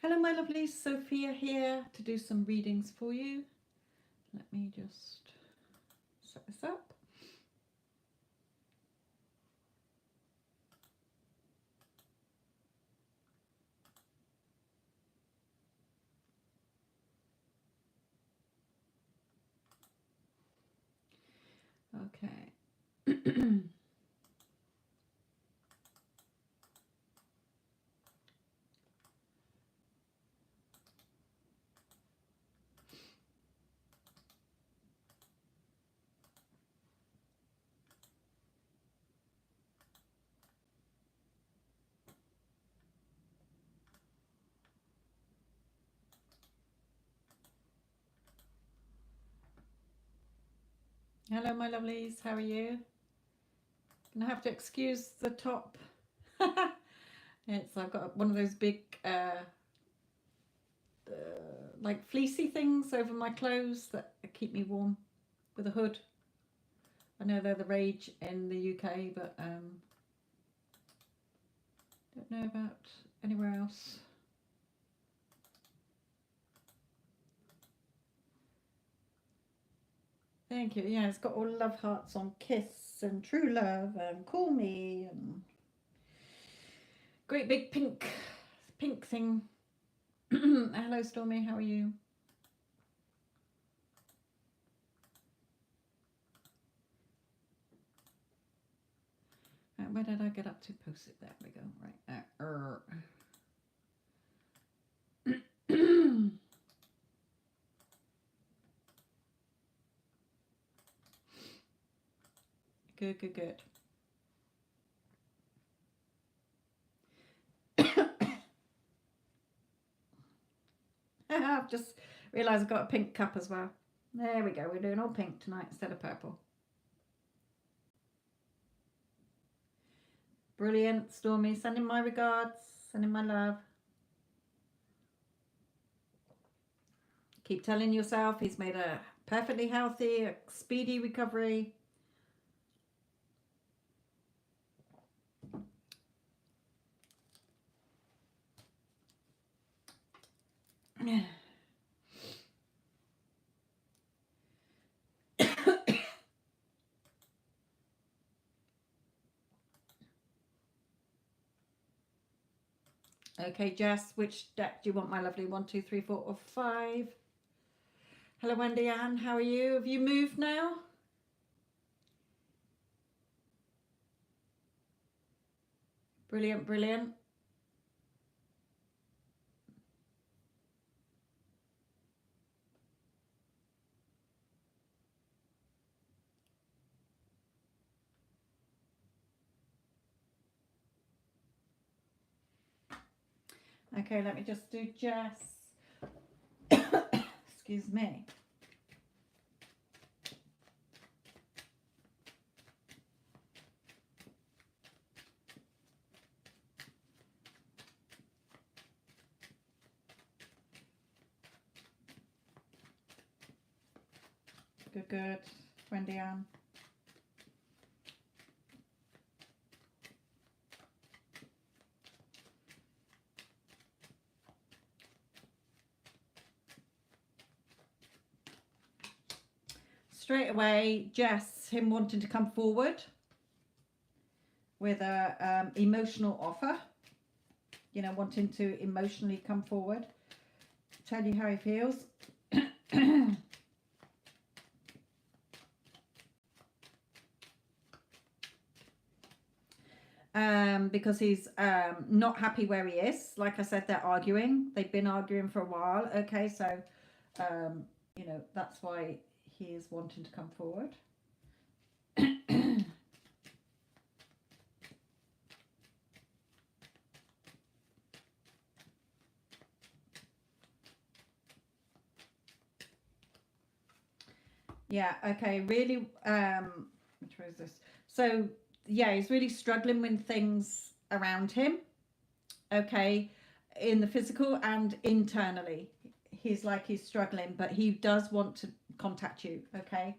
Hello, my lovely Sophia here to do some readings for you. Let me just set this up. Okay. Hello, my lovelies. How are you? Gonna have to excuse the top. I've got one of those big, like fleecy things over my clothes that keep me warm with a hood. I know they're the rage in the UK, but don't know about anywhere else. Thank you. Yeah, it's got all love hearts on Kiss and True Love and Call Me and great big pink thing. Hello, Stormy. How are you? Where did I get up to? Post it. There we go. Right. Good. I've just realised I've got a pink cup as well. There we go. We're doing all pink tonight instead of purple. Brilliant, Stormy. Sending my regards. Sending my love. Keep telling yourself he's made a perfectly healthy, a speedy recovery. Okay, Jess, which deck do you want, my lovely? 1, 2, 3, 4, or 5? Hello, Wendy Ann. How are you? Have you moved now? Brilliant. Okay, let me just do Jess. Excuse me. Good. Wendy Ann. Straight away, Jess, him wanting to come forward with a emotional offer. You know, wanting to emotionally come forward. Tell you how he feels. Because he's not happy where he is. Like I said, they're arguing. They've been arguing for a while. Okay, so, you know, that's why he is wanting to come forward. Yeah, okay, really, which way is this? So, yeah, he's really struggling with things around him, okay, in the physical and internally. He's struggling, but he does want to contact you, okay?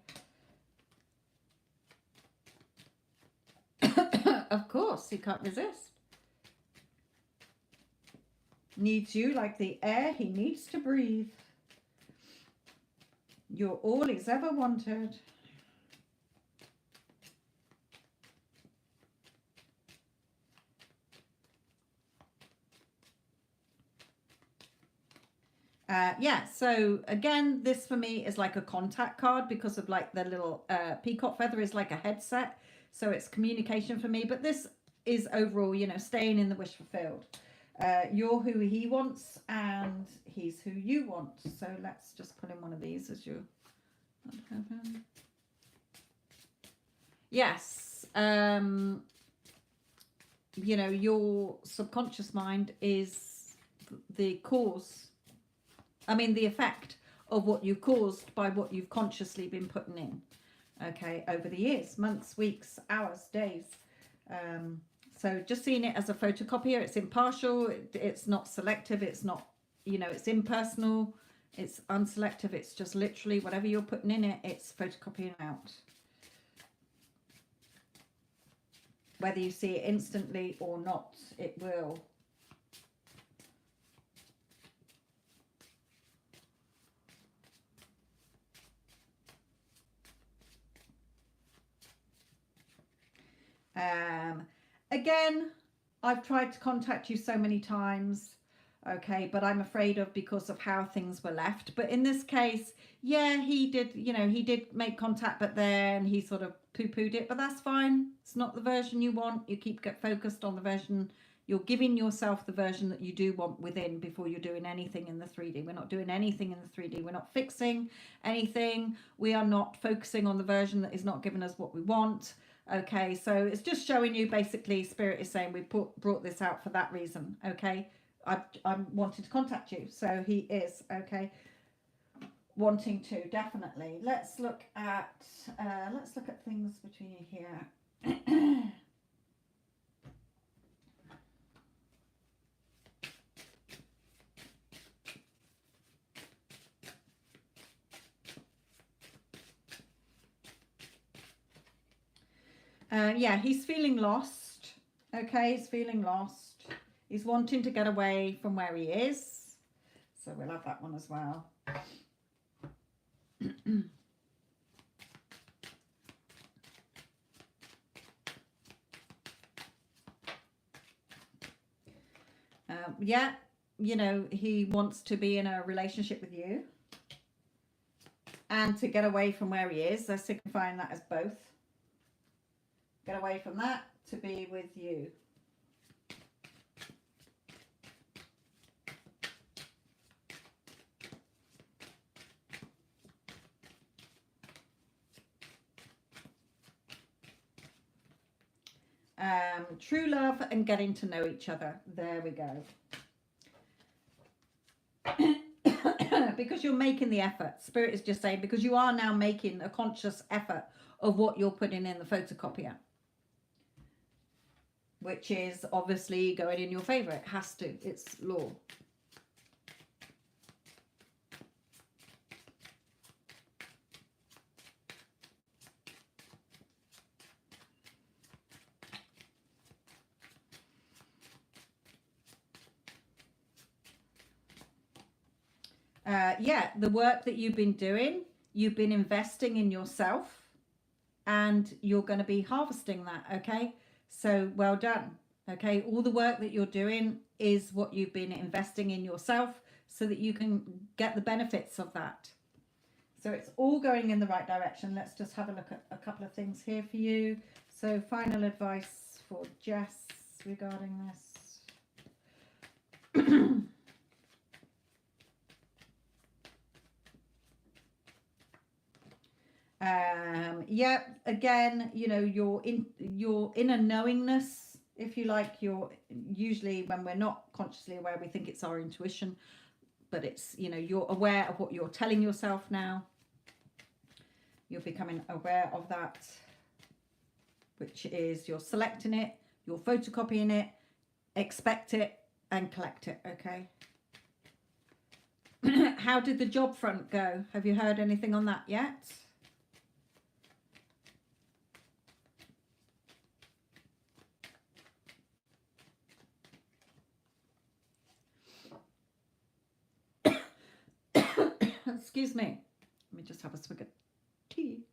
Of course, he can't resist. needs you like the air he needs to breathe. You're all he's ever wanted. Yeah, so again, this for me is like a contact card because of like the little peacock feather is like a headset. So it's communication for me. But this is overall, you know, staying in the wish fulfilled. You're who he wants and he's who you want. So let's just put in one of these as you yes. You know, your subconscious mind is the cause, I mean, the effect of what you caused by what you've consciously been putting in, okay, over the years, months, weeks, hours, days. So just seeing it as a photocopier, it's impartial, it's not selective, it's not, you know, it's impersonal, it's unselective, it's just literally whatever you're putting in it, it's photocopying out. Whether you see it instantly or not, it will. Again, I've tried to contact you so many times, okay, but I'm afraid of because of how things were left. But in this case, yeah, he did, you know, he did make contact, but then he sort of poo-pooed it, but that's fine. It's not the version you want. You get focused on the version. You're giving yourself the version that you do want within before you're doing anything in the 3D. We're not doing anything in the 3D. We're not fixing anything. We are not focusing on the version that is not giving us what we want. Okay, so it's just showing you basically Spirit is saying we brought this out for that reason. Okay, I wanted to contact you, so he is okay, wanting to, definitely. Let's look at things between you here. Yeah, he's feeling lost. Okay, he's feeling lost. He's wanting to get away from where he is. So we'll have that one as well. Yeah, you know, he wants to be in a relationship with you. And to get away from where he is. They're signifying that as both. Get away from that to be with you. True love and getting to know each other. There we go. Because you're making the effort. Spirit is just saying, because you are now making a conscious effort of what you're putting in the photocopier. Which is obviously going in your favor. It has to. It's law. Yeah, the work that you've been doing, you've been investing in yourself and you're going to be harvesting that, okay? So well done, okay? All the work that you're doing is what you've been investing in yourself so that you can get the benefits of that. So it's all going in the right direction. Let's just have a look at a couple of things here for you. So final advice for Jess regarding this. Yeah, again, you know, you're in a knowingness, if you like. You're usually, when we're not consciously aware, we think it's our intuition, but it's, you know, you're aware of what you're telling yourself now. You're becoming aware of that, which is you're selecting it, you're photocopying it, expect it and collect it, okay? How did the job front go? Have you heard anything on that yet? excuse me. Let me just have a swig of tea.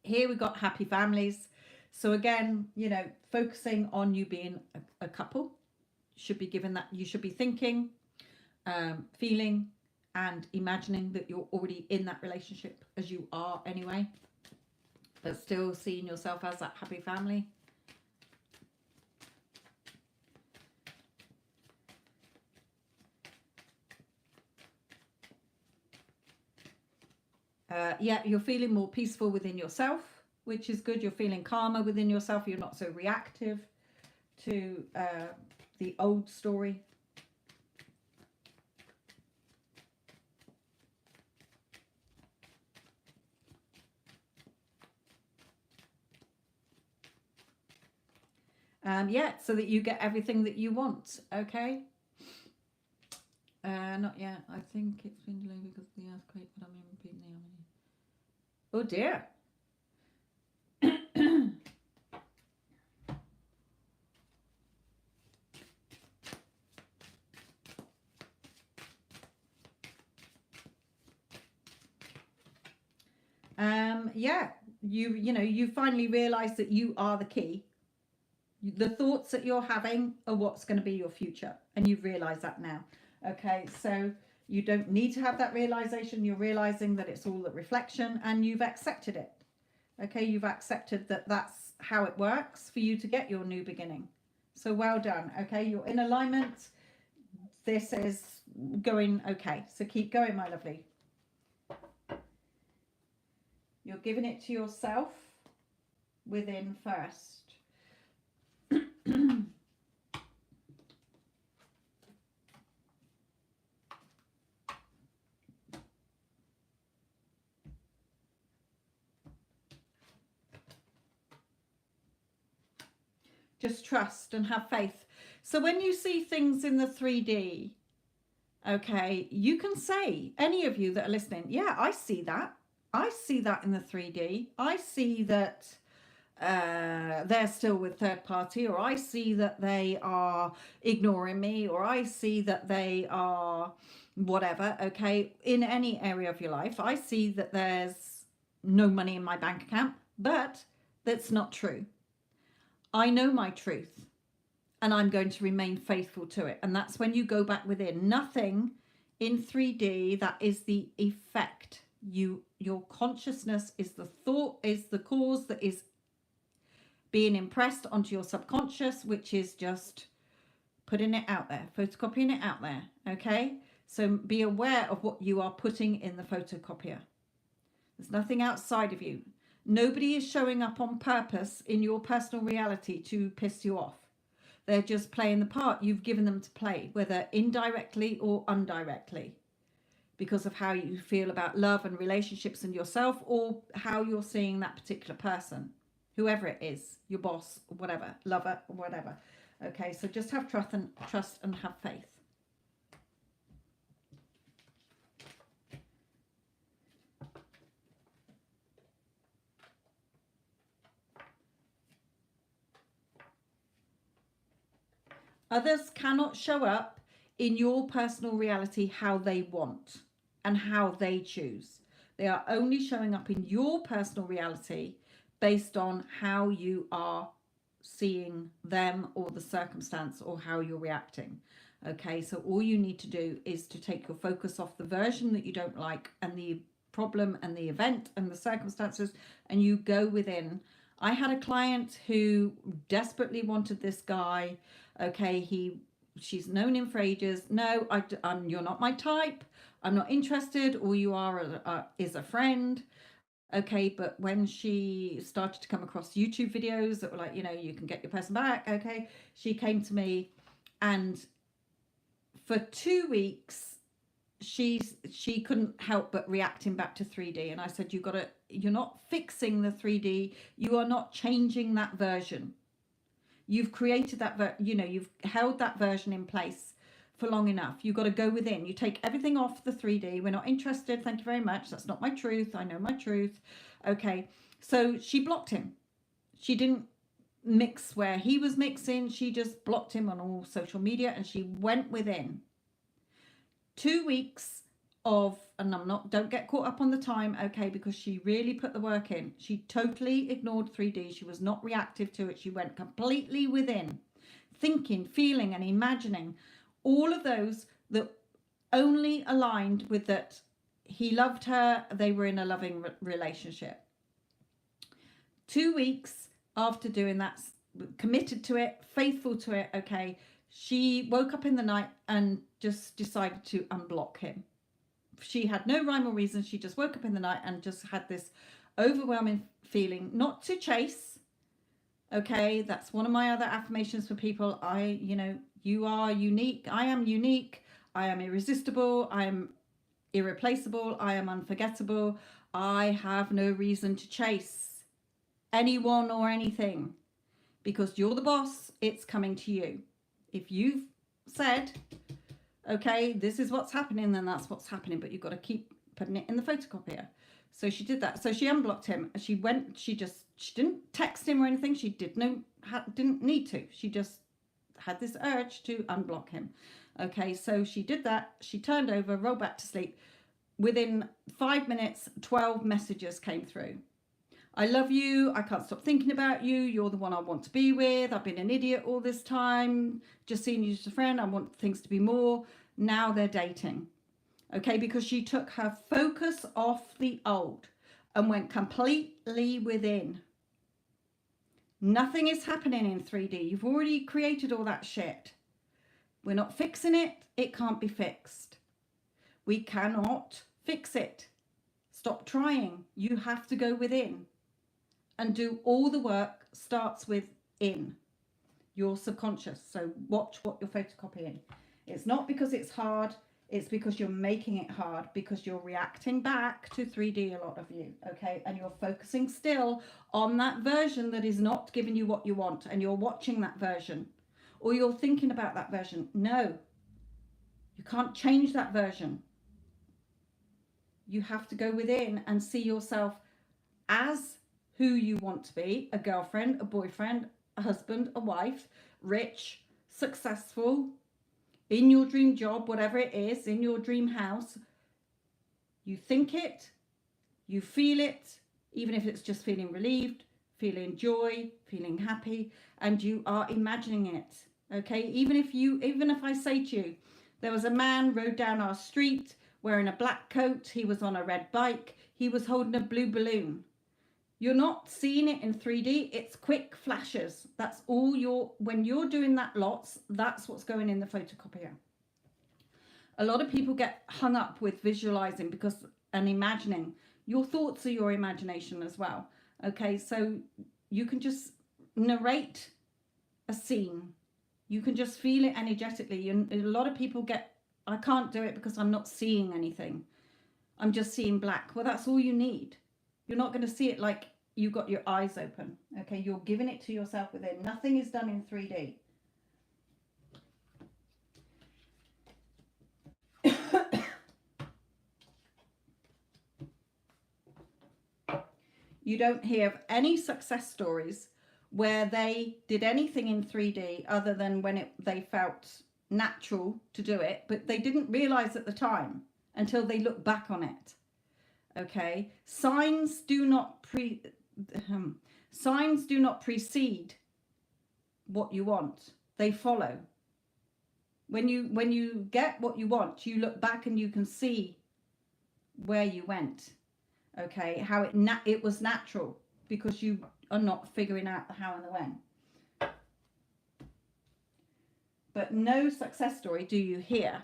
Here we got happy families. So again, you know, focusing on you being a couple, should be given that you should be thinking, feeling and imagining that you're already in that relationship, as you are anyway, but still seeing yourself as that happy family. Yeah, you're feeling more peaceful within yourself, which is good. You're feeling calmer within yourself. You're not so reactive to the old story. Yeah, so that you get everything that you want. Okay. Not yet. I think it's been delayed because of the earthquake, but I'm repeating the Oh dear. Yeah, you know, you finally realize that you are the key. The thoughts that you're having are what's going to be your future, and you've realized that now. Okay, so you don't need to have that realization. You're realizing that it's all a reflection, and you've accepted it. Okay, you've accepted that that's how it works for you to get your new beginning. So well done. Okay, you're in alignment. This is going okay. So keep going, my lovely. You're giving it to yourself within first. Just trust and have faith. So when you see things in the 3D, okay, you can say, any of you that are listening, yeah, I see that. I see that in the 3D. I see that they're still with third party, or I see that they are ignoring me, or I see that they are whatever. Okay, in any area of your life, I see that there's no money in my bank account, but that's not true. I know my truth, and I'm going to remain faithful to it. And that's when you go back within. Nothing in 3D, that is the effect. Your consciousness is the thought, is the cause that is being impressed onto your subconscious, which is just putting it out there, photocopying it out there. Okay, so be aware of what you are putting in the photocopier. There's nothing outside of you. Nobody is showing up on purpose in your personal reality to piss you off. They're just playing the part you've given them to play, whether indirectly or indirectly, because of how you feel about love and relationships and yourself, or how you're seeing that particular person, whoever it is, your boss, whatever, lover, whatever. Okay, so just have trust and have faith. Others cannot show up in your personal reality how they want and how they choose. They are only showing up in your personal reality based on how you are seeing them or the circumstance, or how you're reacting. Okay, so all you need to do is to take your focus off the version that you don't like and the problem and the event and the circumstances, and you go within. I had a client who desperately wanted this guy. Okay, she's known him for ages. No, you're not my type. I'm not interested. All you are is a friend. Okay, but when she started to come across YouTube videos that were like, you know, you can get your person back. Okay, she came to me, and for 2 weeks, she couldn't help but reacting back to 3D. And I said, you're not fixing the 3D. You are not changing that version. You've created that, you've held that version in place for long enough. You've got to go within. You take everything off the 3D. We're not interested. Thank you very much. That's not my truth. I know my truth. Okay. So she blocked him. She didn't mix where he was mixing. She just blocked him on all social media, and she went within 2 weeks of, and don't get caught up on the time, okay, because she really put the work in. She totally ignored 3D. She was not reactive to it. She went completely within, thinking, feeling, and imagining all of those that only aligned with that he loved her, they were in a loving relationship. 2 weeks after doing that, committed to it, faithful to it, okay, she woke up in the night and just decided to unblock him. She had no rhyme or reason. She just woke up in the night and just had this overwhelming feeling not to chase. Okay, that's one of my other affirmations for people. You are unique. I am unique. I am irresistible. I am irreplaceable. I am unforgettable. I have no reason to chase anyone or anything, because you're the boss. It's coming to you. If you've said, okay, this is what's happening, then that's what's happening, but you've got to keep putting it in the photocopier. So she did that. So she unblocked him. She didn't text him or anything. She didn't need to. She just had this urge to unblock him. Okay, so she did that. She turned over, rolled back to sleep. Within 5 minutes, 12 messages came through. I love you. I can't stop thinking about you. You're the one I want to be with. I've been an idiot all this time. Just seeing you as a friend. I want things to be more. Now they're dating. Okay, because she took her focus off the old and went completely within. Nothing is happening in 3D. You've already created all that shit. We're not fixing it. It can't be fixed. We cannot fix it. Stop trying. You have to go within and do all the work. Starts with in your subconscious. So watch what you're photocopying. It's not because it's hard. It's because you're making it hard, because you're reacting back to 3D, a lot of you, okay? And you're focusing still on that version that is not giving you what you want, and you're watching that version, or you're thinking about that version. No, you can't change that version. You have to go within and see yourself as who you want to be: a girlfriend, a boyfriend, a husband, a wife, rich, successful, in your dream job, whatever it is, in your dream house. You think it, you feel it, even if it's just feeling relieved, feeling joy, feeling happy, and you are imagining it. Okay, even if I say to you, there was a man rode down our street wearing a black coat, he was on a red bike, he was holding a blue balloon. You're not seeing it in 3D, it's quick flashes. That's all when you're doing that lots, that's what's going in the photocopier. A lot of people get hung up with visualizing and imagining. Your thoughts are your imagination as well. Okay, so you can just narrate a scene. You can just feel it energetically. And a lot of people I can't do it because I'm not seeing anything. I'm just seeing black. Well, that's all you need. You're not going to see it like you got your eyes open. Okay, you're giving it to yourself within. Nothing is done in 3D. You don't hear of any success stories where they did anything in 3D other than when they felt natural to do it, but they didn't realize at the time until they look back on it. Okay, signs do not precede what you want, they follow. When you get what you want, you look back and you can see where you went. Okay, how it was natural, because you are not figuring out the how and the when. But no success story do you hear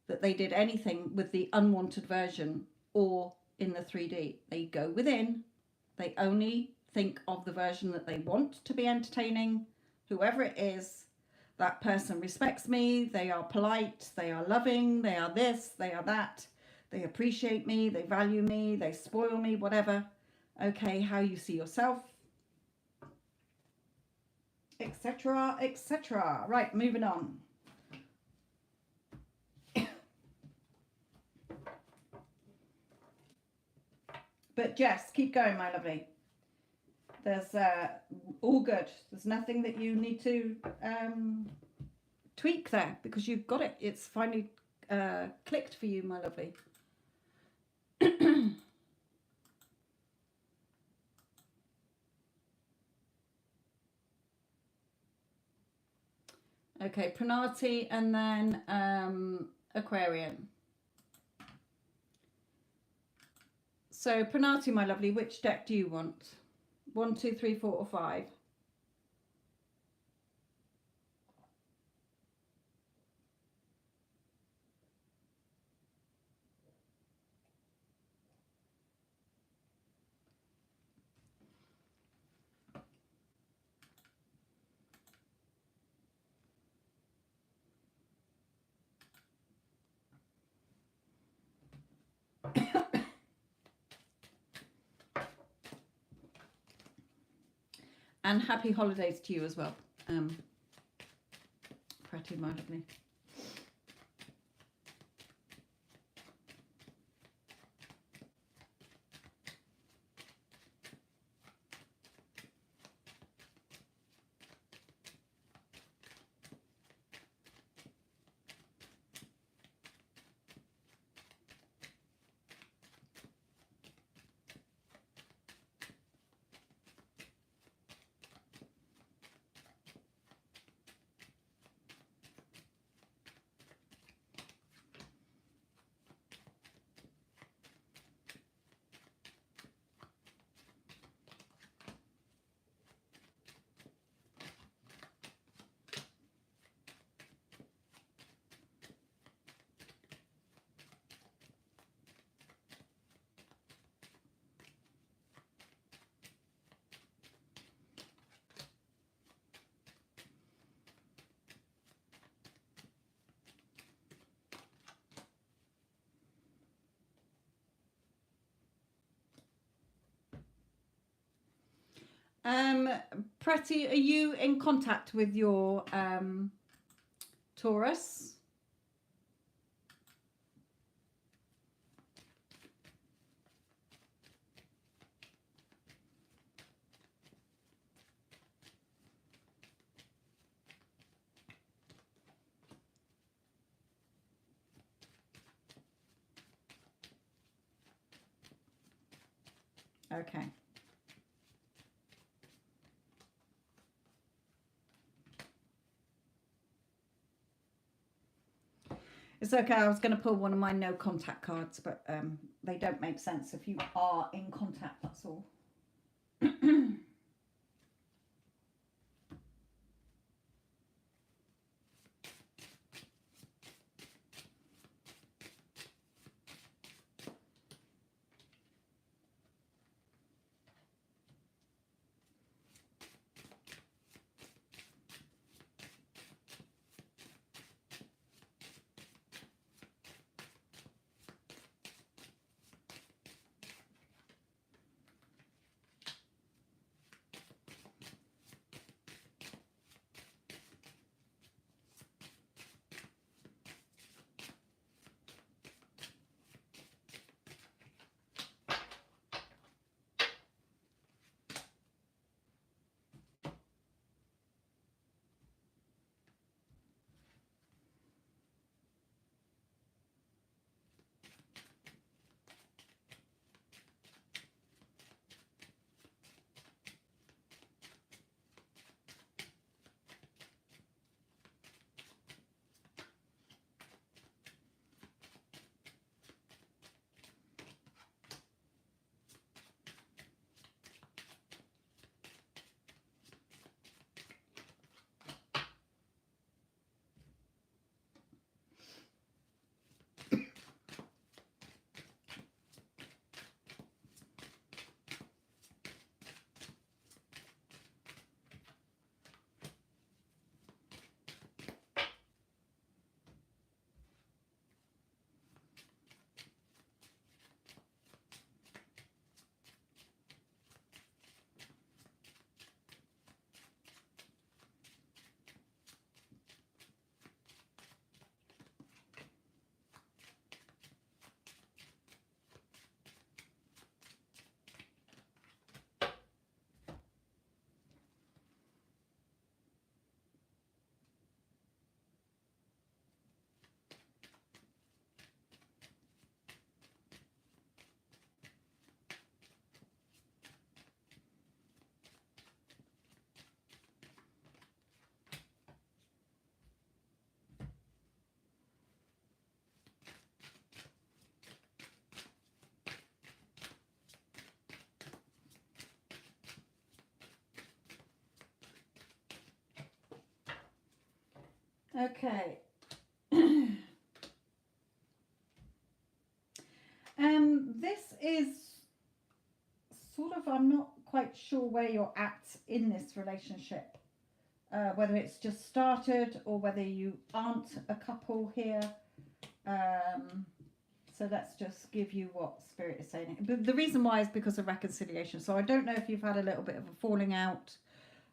that they did anything with the unwanted version or in the 3D. They go within. They only think of the version that they want to be entertaining. Whoever it is, that person respects me. They are polite. They are loving. They are this. They are that. They appreciate me. They value me. They spoil me, whatever. Okay, how you see yourself, etc., etc. Right, moving on. But Jess, keep going, my lovely. there's all good. There's nothing that you need to tweak there, because you've got it. It's finally clicked for you, my lovely. Okay, Pranati and then Aquarian. So Pranati, my lovely, which deck do you want? 1, 2, 3, 4, or 5? And happy holidays to you as well, Pretty, my lovely. Pretty, are you in contact with your Taurus? Okay. It's okay. I was going to pull one of my no contact cards, but they don't make sense if you are in contact, that's all. Okay. This is sort of, I'm not quite sure where you're at in this relationship. Whether it's just started or whether you aren't a couple here. So let's just give you what Spirit is saying. But the reason why is because of reconciliation. So I don't know if you've had a little bit of a falling out.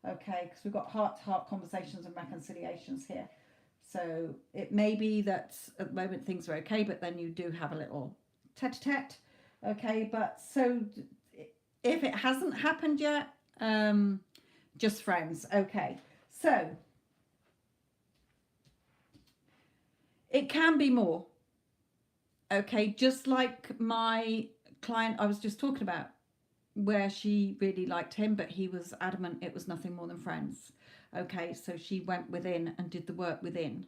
Okay, because we've got heart-to-heart conversations and reconciliations here. So it may be that at the moment things are okay, but then you do have a little tete-a-tete. Okay, but so if it hasn't happened yet, just friends. Okay, so it can be more. Okay, just like my client I was just talking about, where she really liked him, but he was adamant it was nothing more than friends. Okay, so she went within and did the work within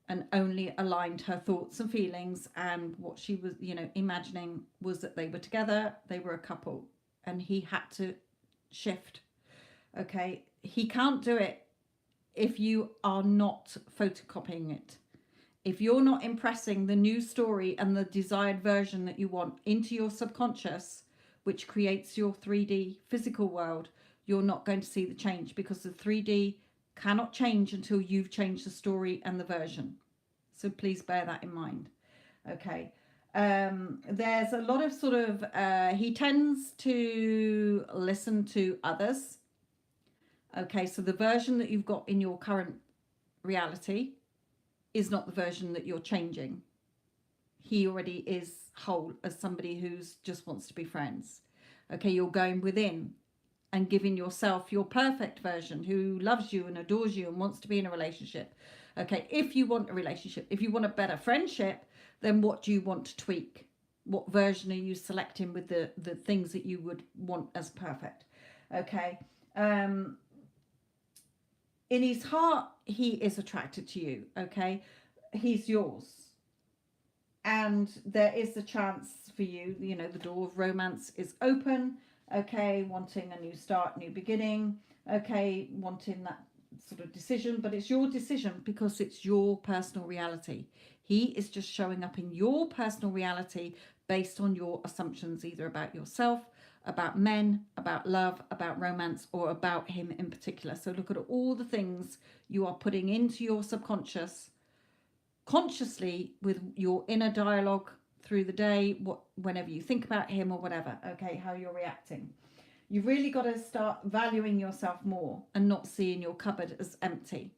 and only aligned her thoughts and feelings, and what she was, imagining was that they were together, they were a couple, and he had to shift. Okay, he can't do it if you are not photocopying it. If you're not impressing the new story and the desired version that you want into your subconscious, which creates your 3D physical world, you're not going to see the change, because the 3D cannot change until you've changed the story and the version. So please bear that in mind. Okay. There's a lot of sort of, he tends to listen to others. Okay, so the version that you've got in your current reality is not the version that you're changing. He already is whole as somebody who's just wants to be friends. Okay, you're going within and giving yourself your perfect version, who loves you and adores you and wants to be in a relationship. Okay, if you want a relationship, if you want a better friendship, then what do you want to tweak? What version are you selecting with the things that you would want as perfect? Okay. In his heart, he is attracted to you. Okay, he's yours, and there is the chance for you, the door of romance is open. Okay, wanting a new start, new beginning. Okay, wanting that sort of decision, but it's your decision because it's your personal reality. He is just showing up in your personal reality based on your assumptions, either about yourself, about men, about love, about romance, or about him in particular. So look at all the things you are putting into your subconscious consciously with your inner dialogue through the day, whenever you think about him or whatever. Okay, how you're reacting. You've really got to start valuing yourself more and not seeing your cupboard as empty.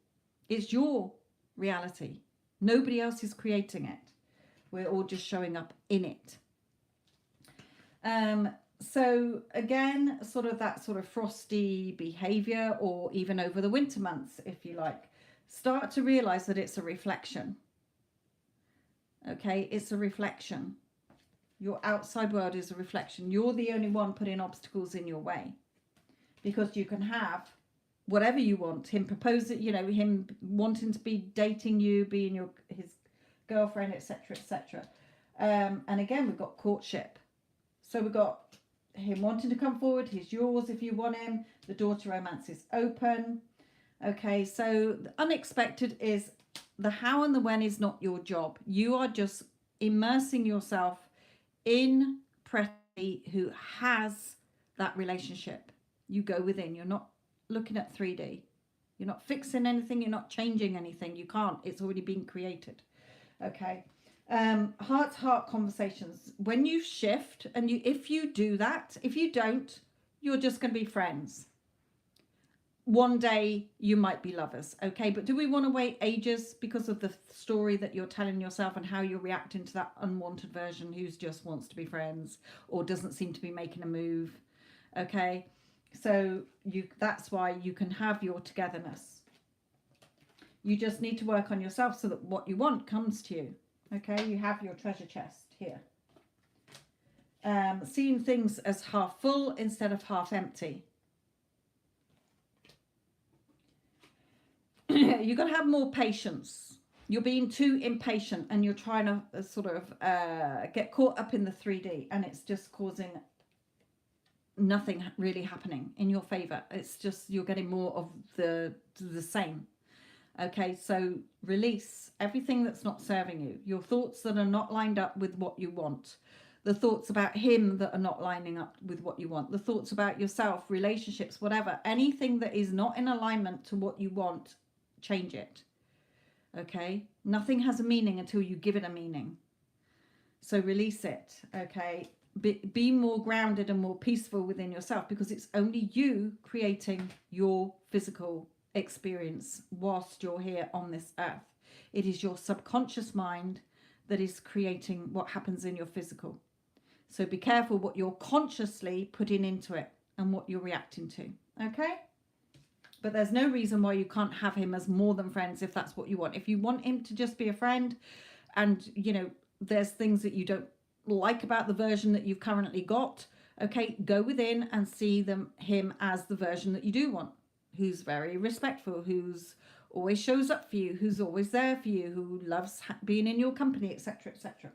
It's your reality. Nobody else is creating it. We're all just showing up in it. So again, sort of that sort of frosty behavior, or even over the winter months, if you like, start to realize that it's a reflection. Okay, it's a reflection. Your outside world is a reflection. You're the only one putting obstacles in your way, because you can have whatever you want. Him proposing, him wanting to be dating you, being his girlfriend, etc., etc. And again, we've got courtship. So we've got him wanting to come forward. He's yours if you want him. The door to romance is open. Okay, so the unexpected is the how and the when is not your job. You are just immersing yourself in Pretty, who has that relationship. You go within. You're not looking at 3D. You're not fixing anything. You're not changing anything. You can't. It's already been created. Okay. Heart-to-heart conversations. When you shift, and if you do that, if you don't, you're just going to be friends. One day you might be lovers. Okay, but do we want to wait ages because of the story that you're telling yourself and how you're reacting to that unwanted version who just wants to be friends or doesn't seem to be making a move? Okay, so that's why you can have your togetherness. You just need to work on yourself so that what you want comes to you. Okay, you have your treasure chest here. Seeing things as half full instead of half empty. You've got to have more patience. You're being too impatient and you're trying to sort of get caught up in the 3D, and it's just causing nothing really happening in your favor. It's just you're getting more of the same. Okay, so release everything that's not serving you, your thoughts that are not lined up with what you want, the thoughts about him that are not lining up with what you want, the thoughts about yourself, relationships, whatever, anything that is not in alignment to what you want, change it. Okay, nothing has a meaning until you give it a meaning. So release it. Okay, be more grounded and more peaceful within yourself, because it's only you creating your physical experience whilst you're here on this earth. It is your subconscious mind that is creating what happens in your physical. So be careful what you're consciously putting into it and what you're reacting to. Okay, but there's no reason why you can't have him as more than friends if that's what you want. If you want him to just be a friend, and you know there's things that you don't like about the version that you've currently got, okay, go within and see him as the version that you do want, who's very respectful, who's always shows up for you, who's always there for you, who loves being in your company, etc., etc.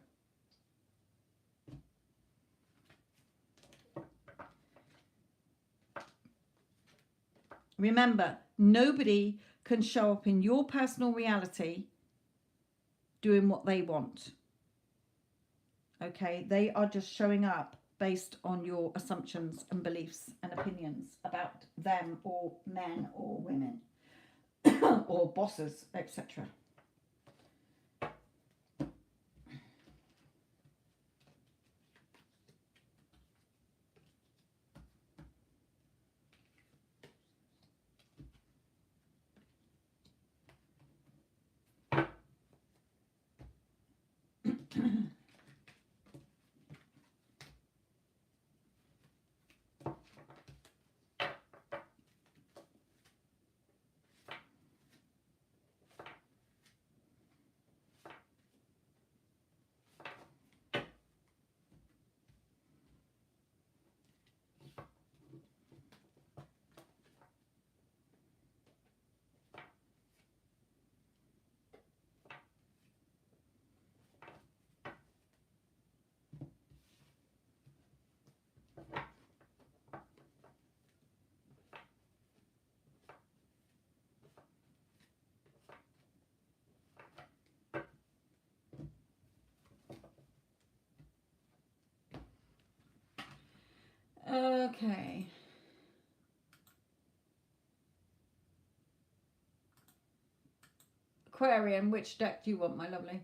Remember, nobody can show up in your personal reality doing what they want. Okay, they are just showing up based on your assumptions and beliefs and opinions about them or men or women or bosses, etc. Okay. Aquarium, which deck do you want, my lovely?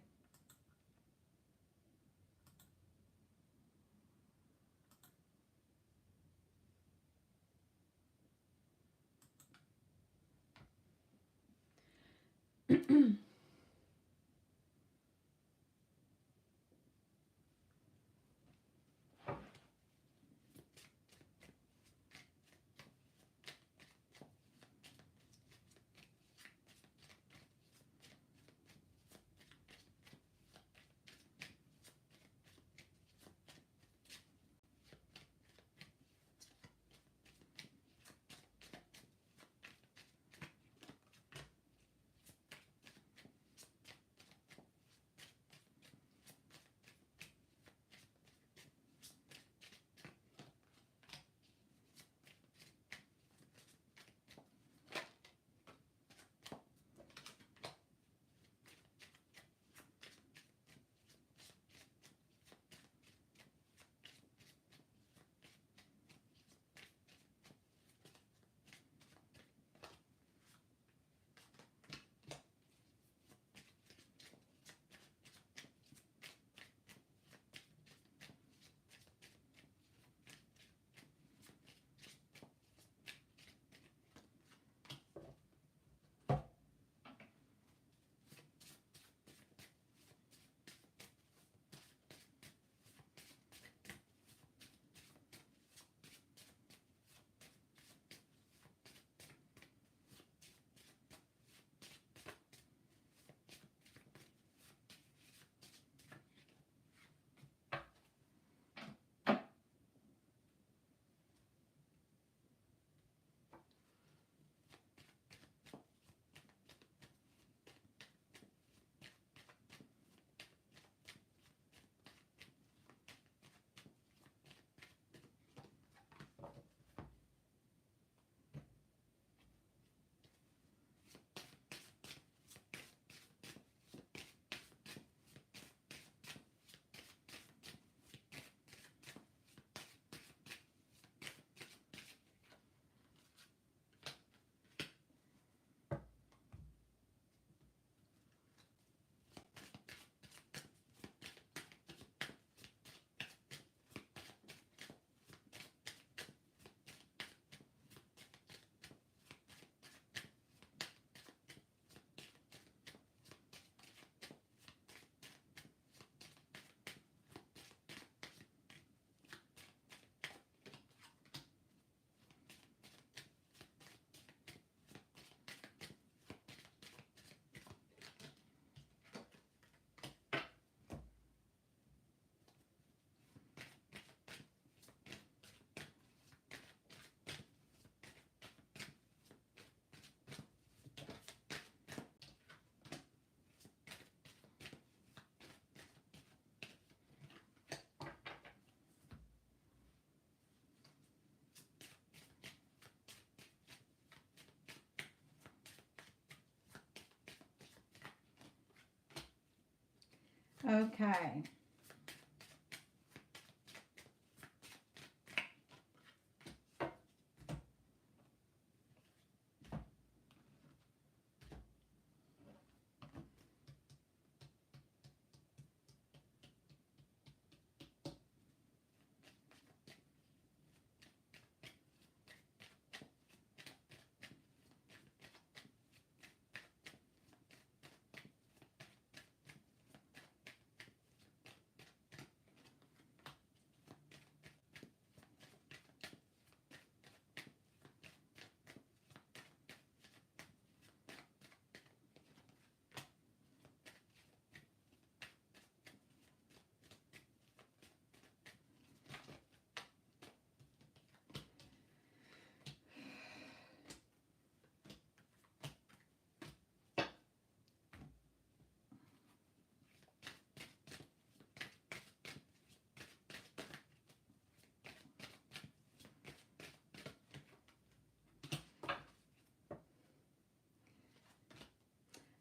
Okay.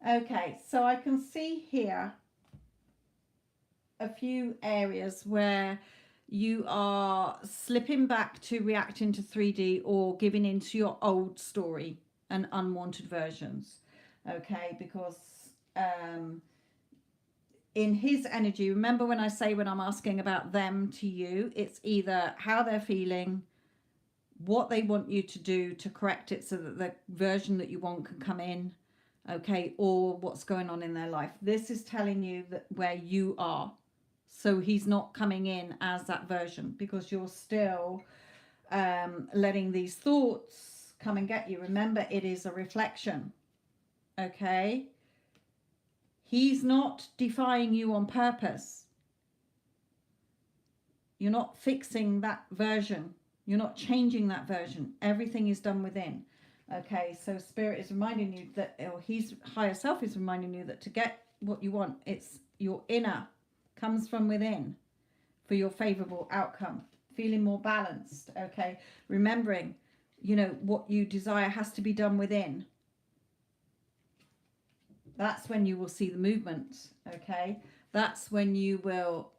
Okay, so I can see here a few areas where you are slipping back to reacting to 3D or giving into your old story and unwanted versions. Okay, because in his energy, remember when I say when I'm asking about them to you, it's either how they're feeling, what they want you to do to correct it so that the version that you want can come in, okay, or what's going on in their life. This is telling you that where you are. So he's not coming in as that version because you're still letting these thoughts come and get you. Remember, it is a reflection, okay? He's not defying you on purpose. You're not fixing that version. You're not changing that version. Everything is done within. Okay, so Spirit is reminding you that, or his higher self is reminding you that to get what you want, it's your inner, comes from within for your favorable outcome. Feeling more balanced, okay? Remembering, you know, what you desire has to be done within. That's when you will see the movement, okay? That's when you will...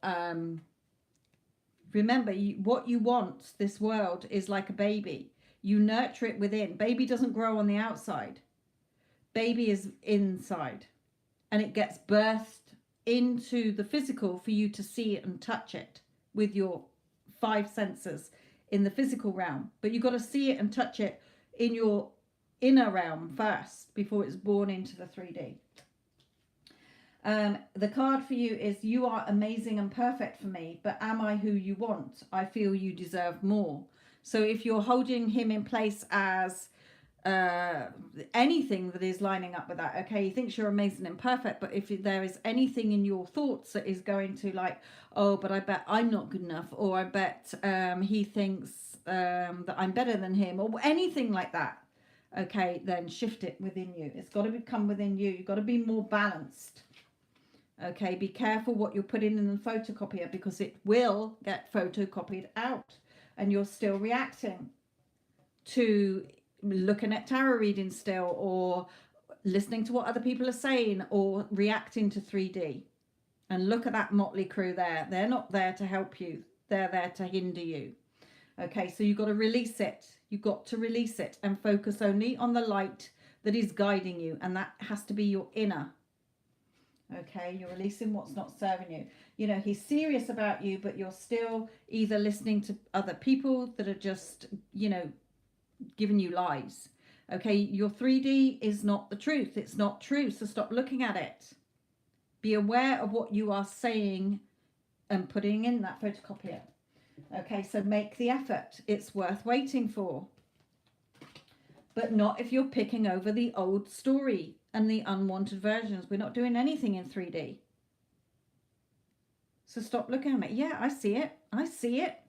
remember, what you want, this world, is like a baby. You nurture it within. Baby doesn't grow on the outside. Baby is inside. And it gets birthed into the physical for you to see it and touch it with your 5 senses in the physical realm. But you've got to see it and touch it in your inner realm first before it's born into the 3D. The card for you is, you are amazing and perfect for me, but am I who you want? I feel you deserve more. So if you're holding him in place as anything that is lining up with that, okay, he thinks you're amazing and perfect, but if there is anything in your thoughts that is going to like, oh, but I bet I'm not good enough, or I bet he thinks that I'm better than him, or anything like that, okay, then shift it within you. It's got to become within you. You've got to be more balanced. Okay, be careful what you're putting in the photocopier, because it will get photocopied out and you're still reacting to looking at tarot readings still, or listening to what other people are saying, or reacting to 3D. And look at that motley crew there. They're not there to help you. They're there to hinder you. Okay, so you've got to release it. You've got to release it and focus only on the light that is guiding you. And that has to be your inner. Okay, you're releasing what's not serving you. You know, he's serious about you, but you're still either listening to other people that are just, you know, giving you lies. Okay, your 3D is not the truth. It's not true. So stop looking at it. Be aware of what you are saying and putting in that photocopier. Okay, so make the effort. It's worth waiting for. But not if you're picking over the old story and the unwanted versions. We're not doing anything in 3D. So stop looking at it. Yeah, I see it. I see it.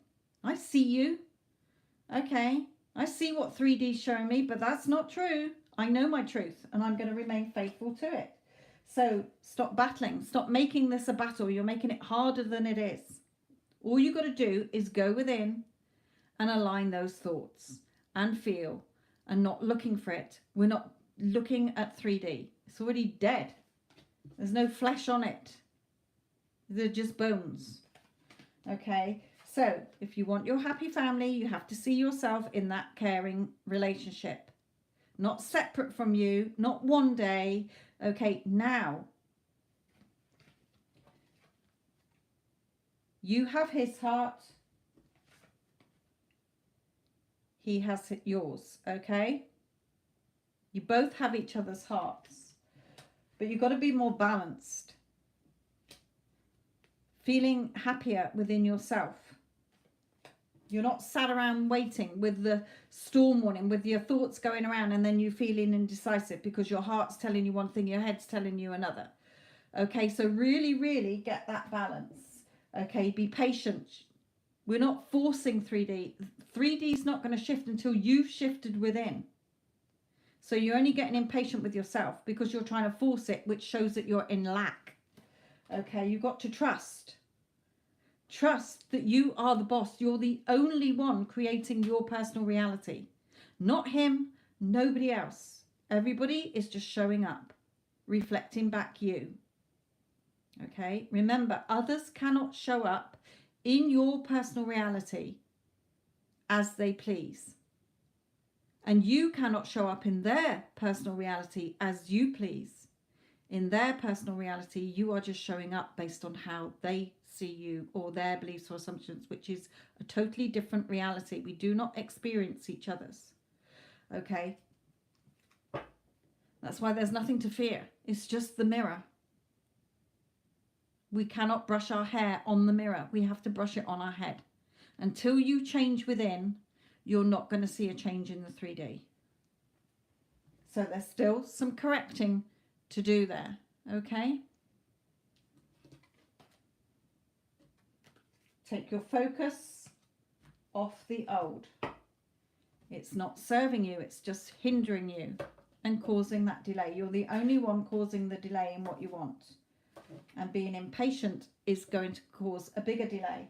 I see you. Okay. I see what 3D is showing me, but that's not true. I know my truth, and I'm going to remain faithful to it. So stop battling. Stop making this a battle. You're making it harder than it is. All you got to do is go within and align those thoughts and feel, and not looking for it. We're not looking at 3D. It's already dead. There's no flesh on it. They're just bones. Okay, so if you want your happy family, you have to see yourself in that caring relationship, not separate from you, not one day. Okay, now you have his heart, he has yours. Okay, you both have each other's hearts, but you've got to be more balanced, feeling happier within yourself. You're not sat around waiting with the storm warning, with your thoughts going around, and then you feeling indecisive because your heart's telling you one thing, your head's telling you another. Okay, so really, really get that balance. Okay, be patient. We're not forcing 3D. 3D is not going to shift until you've shifted within. So you're only getting impatient with yourself because you're trying to force it, which shows that you're in lack. Okay, you've got to trust. Trust that you are the boss. You're the only one creating your personal reality. Not him, nobody else. Everybody is just showing up, reflecting back you. Okay, remember, others cannot show up in your personal reality as they please. And you cannot show up in their personal reality as you please. In their personal reality, you are just showing up based on how they see you or their beliefs or assumptions, which is a totally different reality. We do not experience each other's. Okay? That's why there's nothing to fear. It's just the mirror. We cannot brush our hair on the mirror. We have to brush it on our head. Until you change within, you're not going to see a change in the 3D. So there's still some correcting to do there. Okay? Take your focus off the old. It's not serving you. It's just hindering you and causing that delay. You're the only one causing the delay in what you want. And being impatient is going to cause a bigger delay.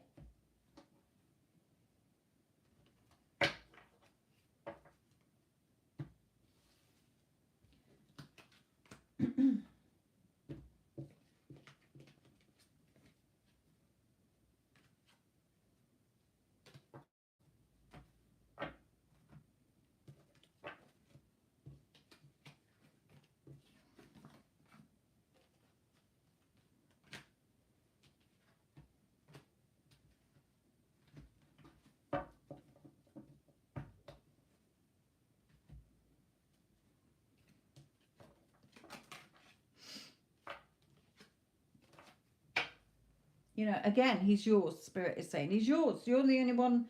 You know, again, he's yours, Spirit is saying. He's yours. You're the only one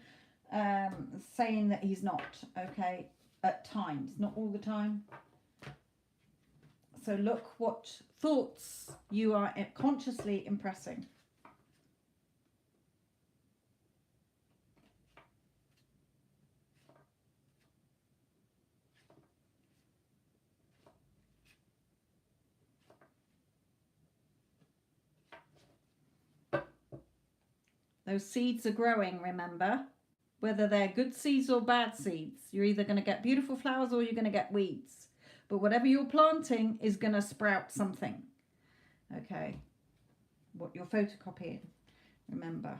saying that he's not, okay, at times, not all the time. So look what thoughts you are consciously impressing. Those seeds are growing, remember? Whether they're good seeds or bad seeds. You're either going to get beautiful flowers or you're going to get weeds. But whatever you're planting is going to sprout something. Okay. What you're photocopying, remember.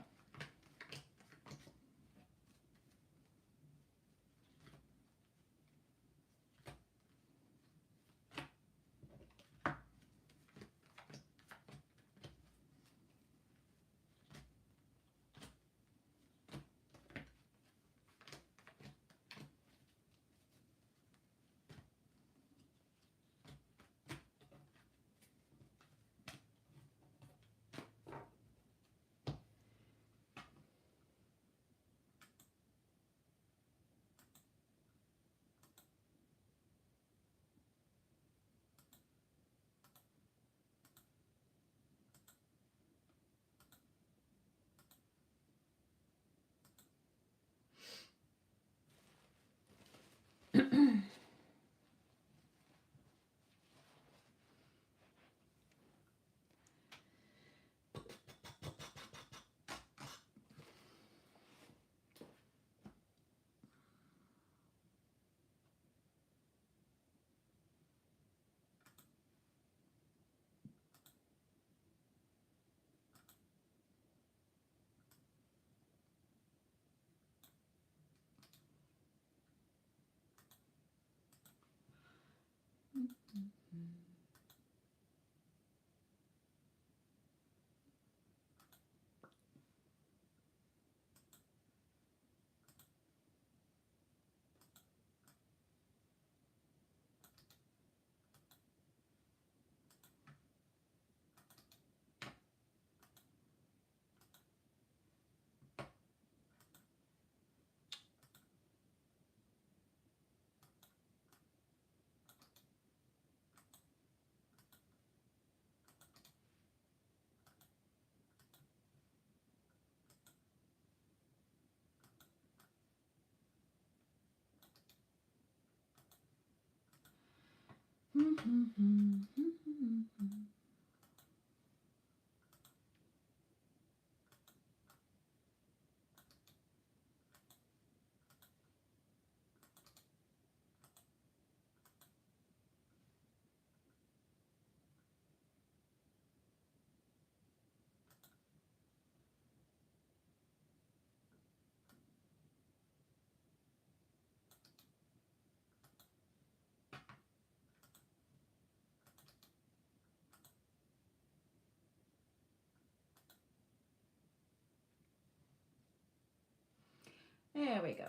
There we go.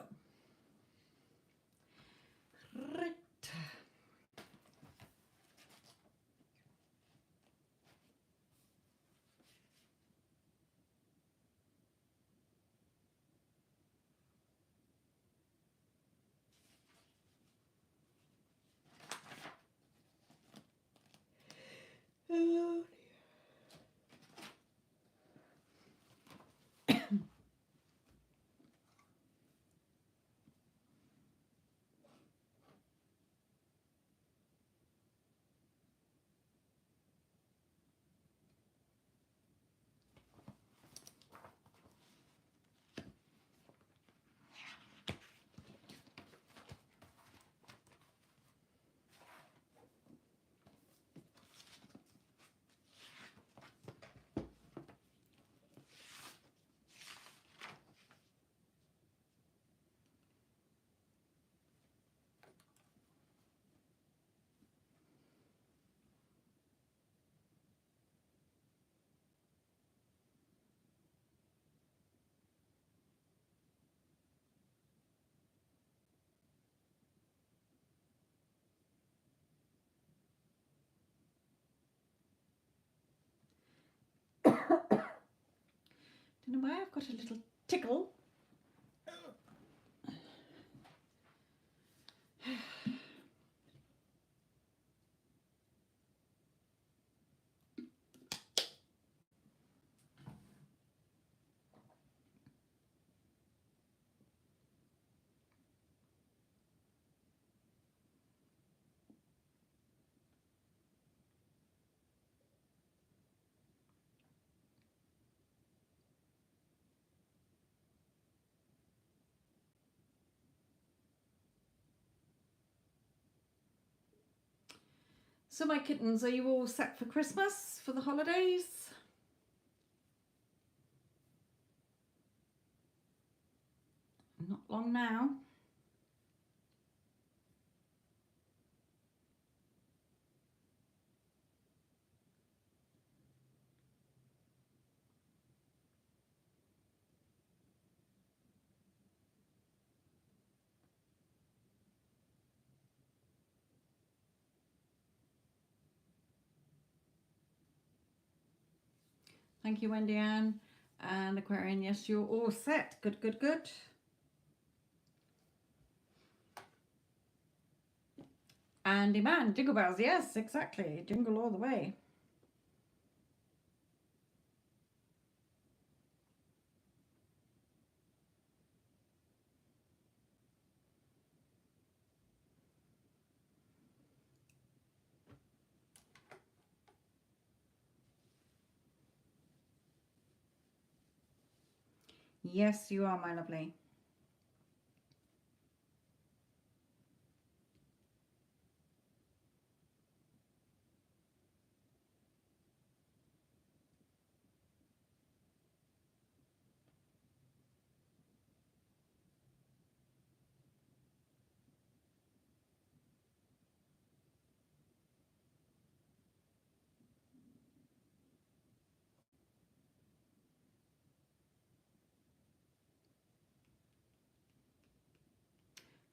Right. Oh. Don't know why I've got a little tickle. So my kittens, are you all set for Christmas, for the holidays? Not long now. Thank you, Wendy Ann. And Aquarian, yes, you're all set. Good, good, good. Andy Man, Jingle Bells, yes, exactly. Jingle all the way. Yes, you are, my lovely.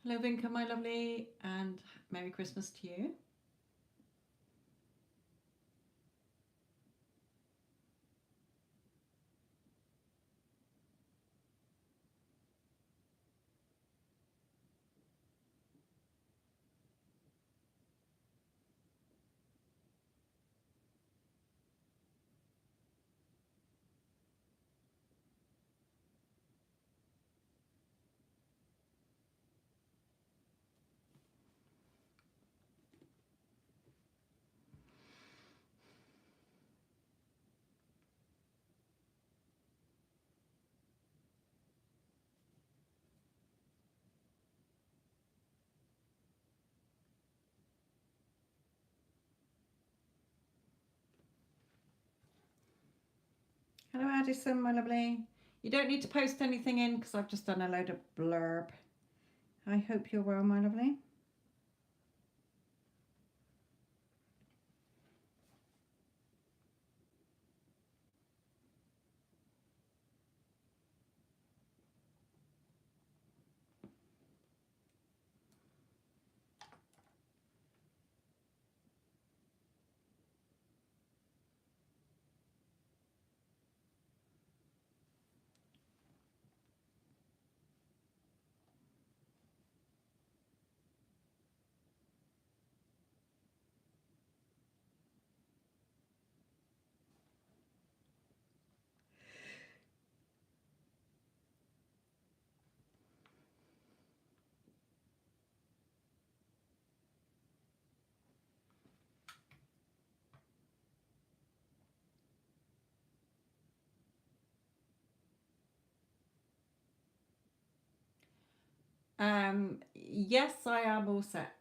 Hello, Vinka, my lovely, and Merry Christmas to you. Hello, Addison, my lovely. You don't need to post anything in because I've just done a load of blurb. I hope you're well, my lovely. Yes, I am all set.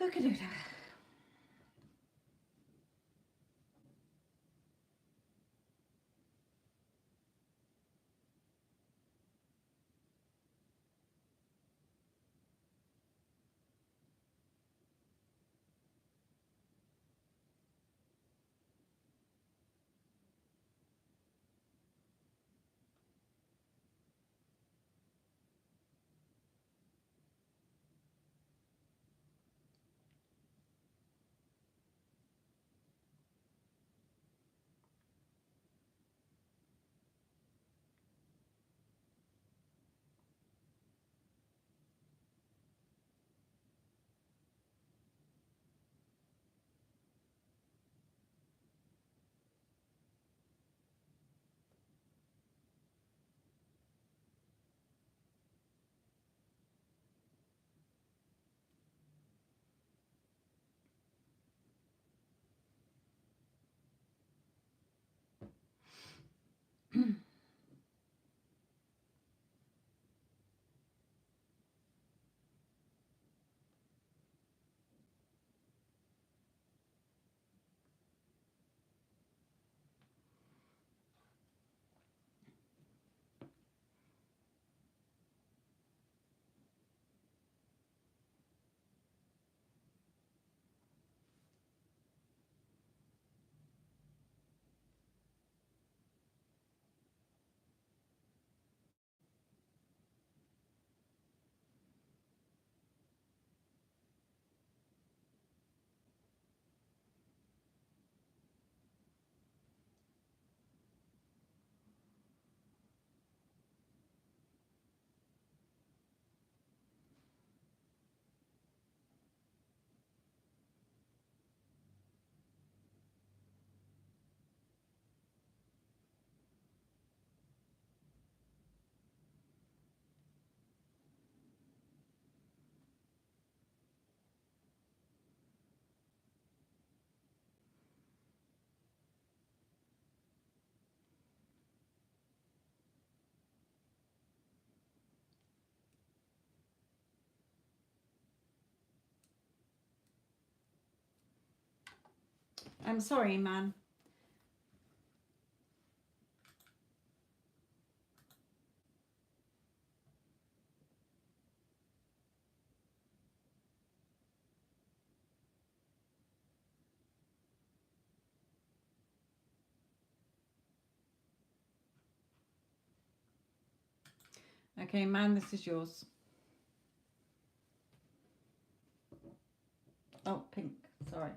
Okay. I'm sorry, man. Okay, man, this is yours. Oh, pink. Sorry.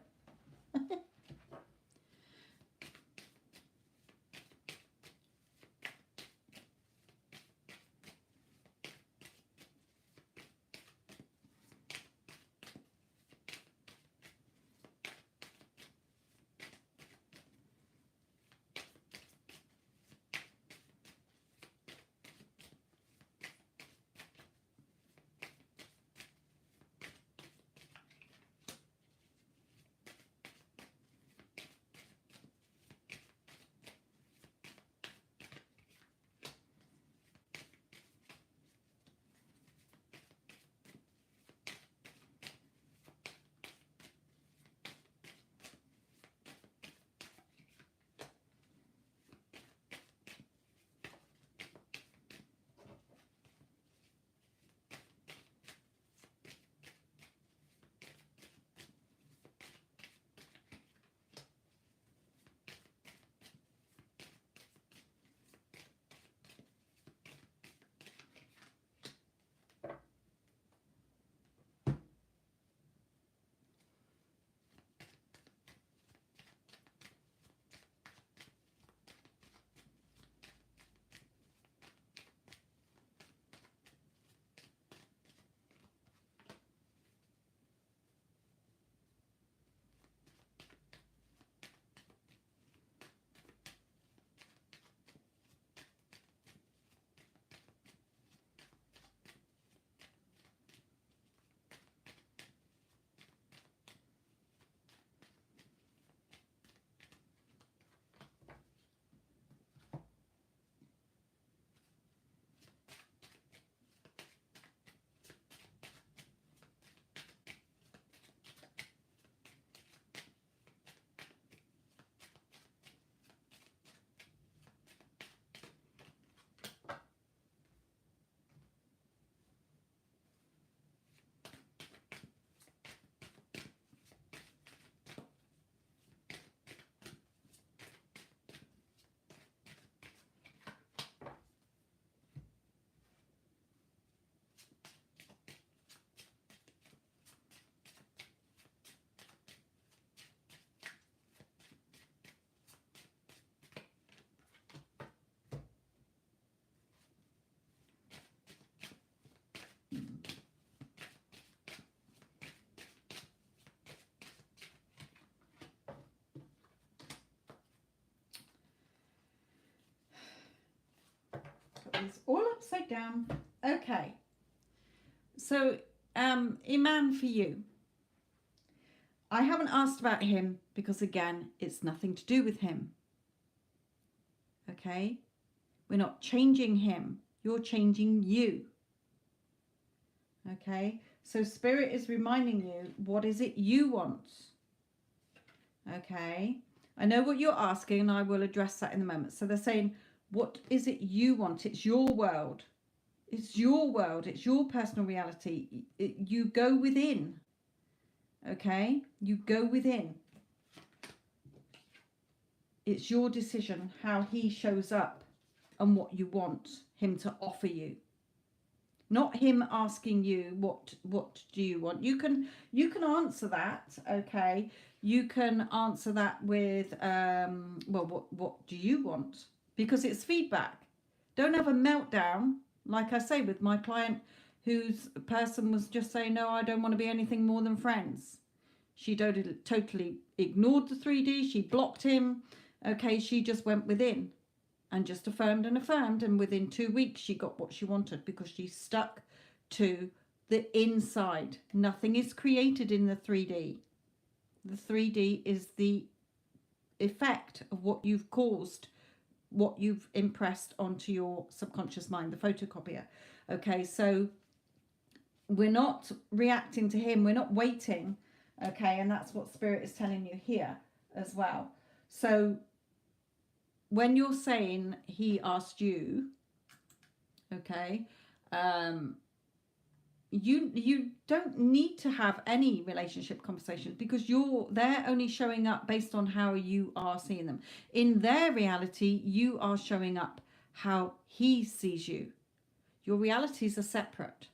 is all upside down. Okay. So, Iman, for you, I haven't asked about him because, again, it's nothing to do with him. Okay? We're not changing him. You're changing you. Okay? So Spirit is reminding you, what is it you want? Okay? I know what you're asking, and I will address that in a moment. So they're saying, what is it you want? It's your world. It's your world. It's your personal reality. You go within. Okay? You go within. It's your decision how he shows up and what you want him to offer you. Not him asking you what do you want. You can answer that, okay? You can answer that with well, what do you want? Because it's feedback. Don't have a meltdown, like I say with my client whose person was just saying, no, I don't want to be anything more than friends. She totally ignored the 3D. She blocked him. Okay, she just went within and just affirmed, and within 2 weeks she got what she wanted because she stuck to the inside. Nothing is created in the 3D. The 3D is the effect of what you've caused, what you've impressed onto your subconscious mind, the photocopier. Okay, so we're not reacting to him, we're not waiting. Okay, and that's what Spirit is telling you here as well. So when you're saying he asked you, okay, you don't need to have any relationship conversations because they're only showing up based on how you are seeing them. In their reality, you are showing up how he sees you. Your realities are separate.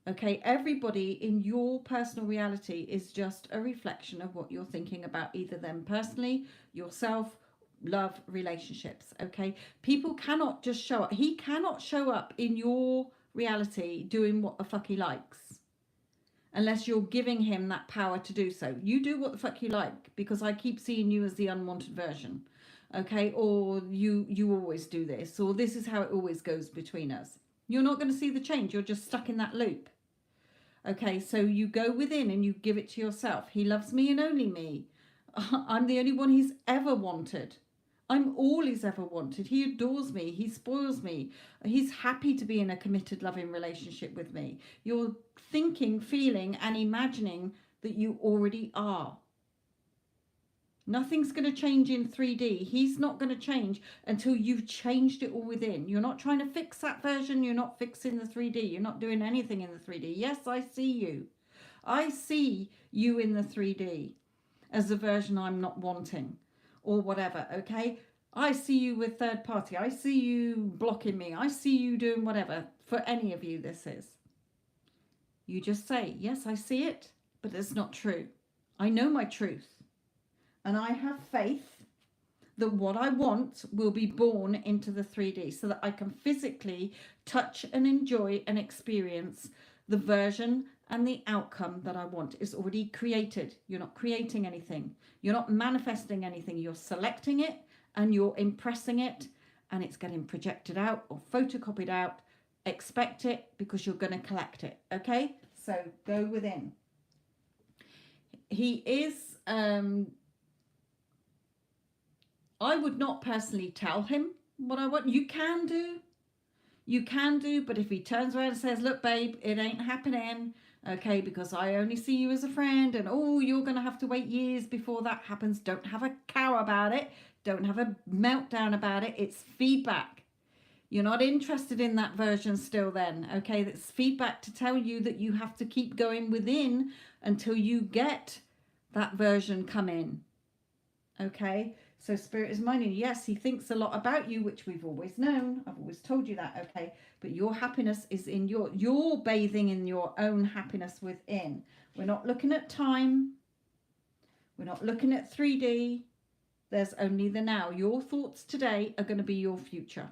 Okay, everybody in your personal reality is just a reflection of what you're thinking about either them personally, yourself, love, relationships. Okay, people cannot just show up. He cannot show up in your reality doing what the fuck he likes unless you're giving him that power to do so. You do what the fuck you like because I keep seeing you as the unwanted version. Okay, or you always do this, or this is how it always goes between us. You're not going to see the change. You're just stuck in that loop. Okay, so you go within and you give it to yourself. He loves me and only me. I'm the only one he's ever wanted. I'm all he's ever wanted. He adores me. He spoils me. He's happy to be in a committed, loving relationship with me. You're thinking, feeling, and imagining that you already are. Nothing's going to change in 3D. He's not going to change until you've changed it all within. You're not trying to fix that version. You're not fixing the 3D. You're not doing anything in the 3D. Yes, I see you. I see you in the 3D as the version I'm not wanting or whatever, okay? I see you with third party. I see you blocking me. I see you doing whatever. For any of you, this is. You just say, yes, I see it, but it's not true. I know my truth. And I have faith that what I want will be born into the 3D so that I can physically touch and enjoy and experience the version and the outcome that I want. Is already created. You're not creating anything. You're not manifesting anything. You're selecting it and you're impressing it and it's getting projected out or photocopied out. Expect it because you're going to collect it. Okay? So go within. He is... I would not personally tell him what I want. You can do, but if he turns around and says, look, babe, it ain't happening, okay, because I only see you as a friend, and oh, you're going to have to wait years before that happens. Don't have a cow about it. Don't have a meltdown about it. It's feedback. You're not interested in that version still then, okay? That's feedback to tell you that you have to keep going within until you get that version come in, okay? So Spirit is reminding you, yes, he thinks a lot about you, which we've always known. I've always told you that, okay? But your happiness is in you're bathing in your own happiness within. We're not looking at time. We're not looking at 3D. There's only the now. Your thoughts today are going to be your future.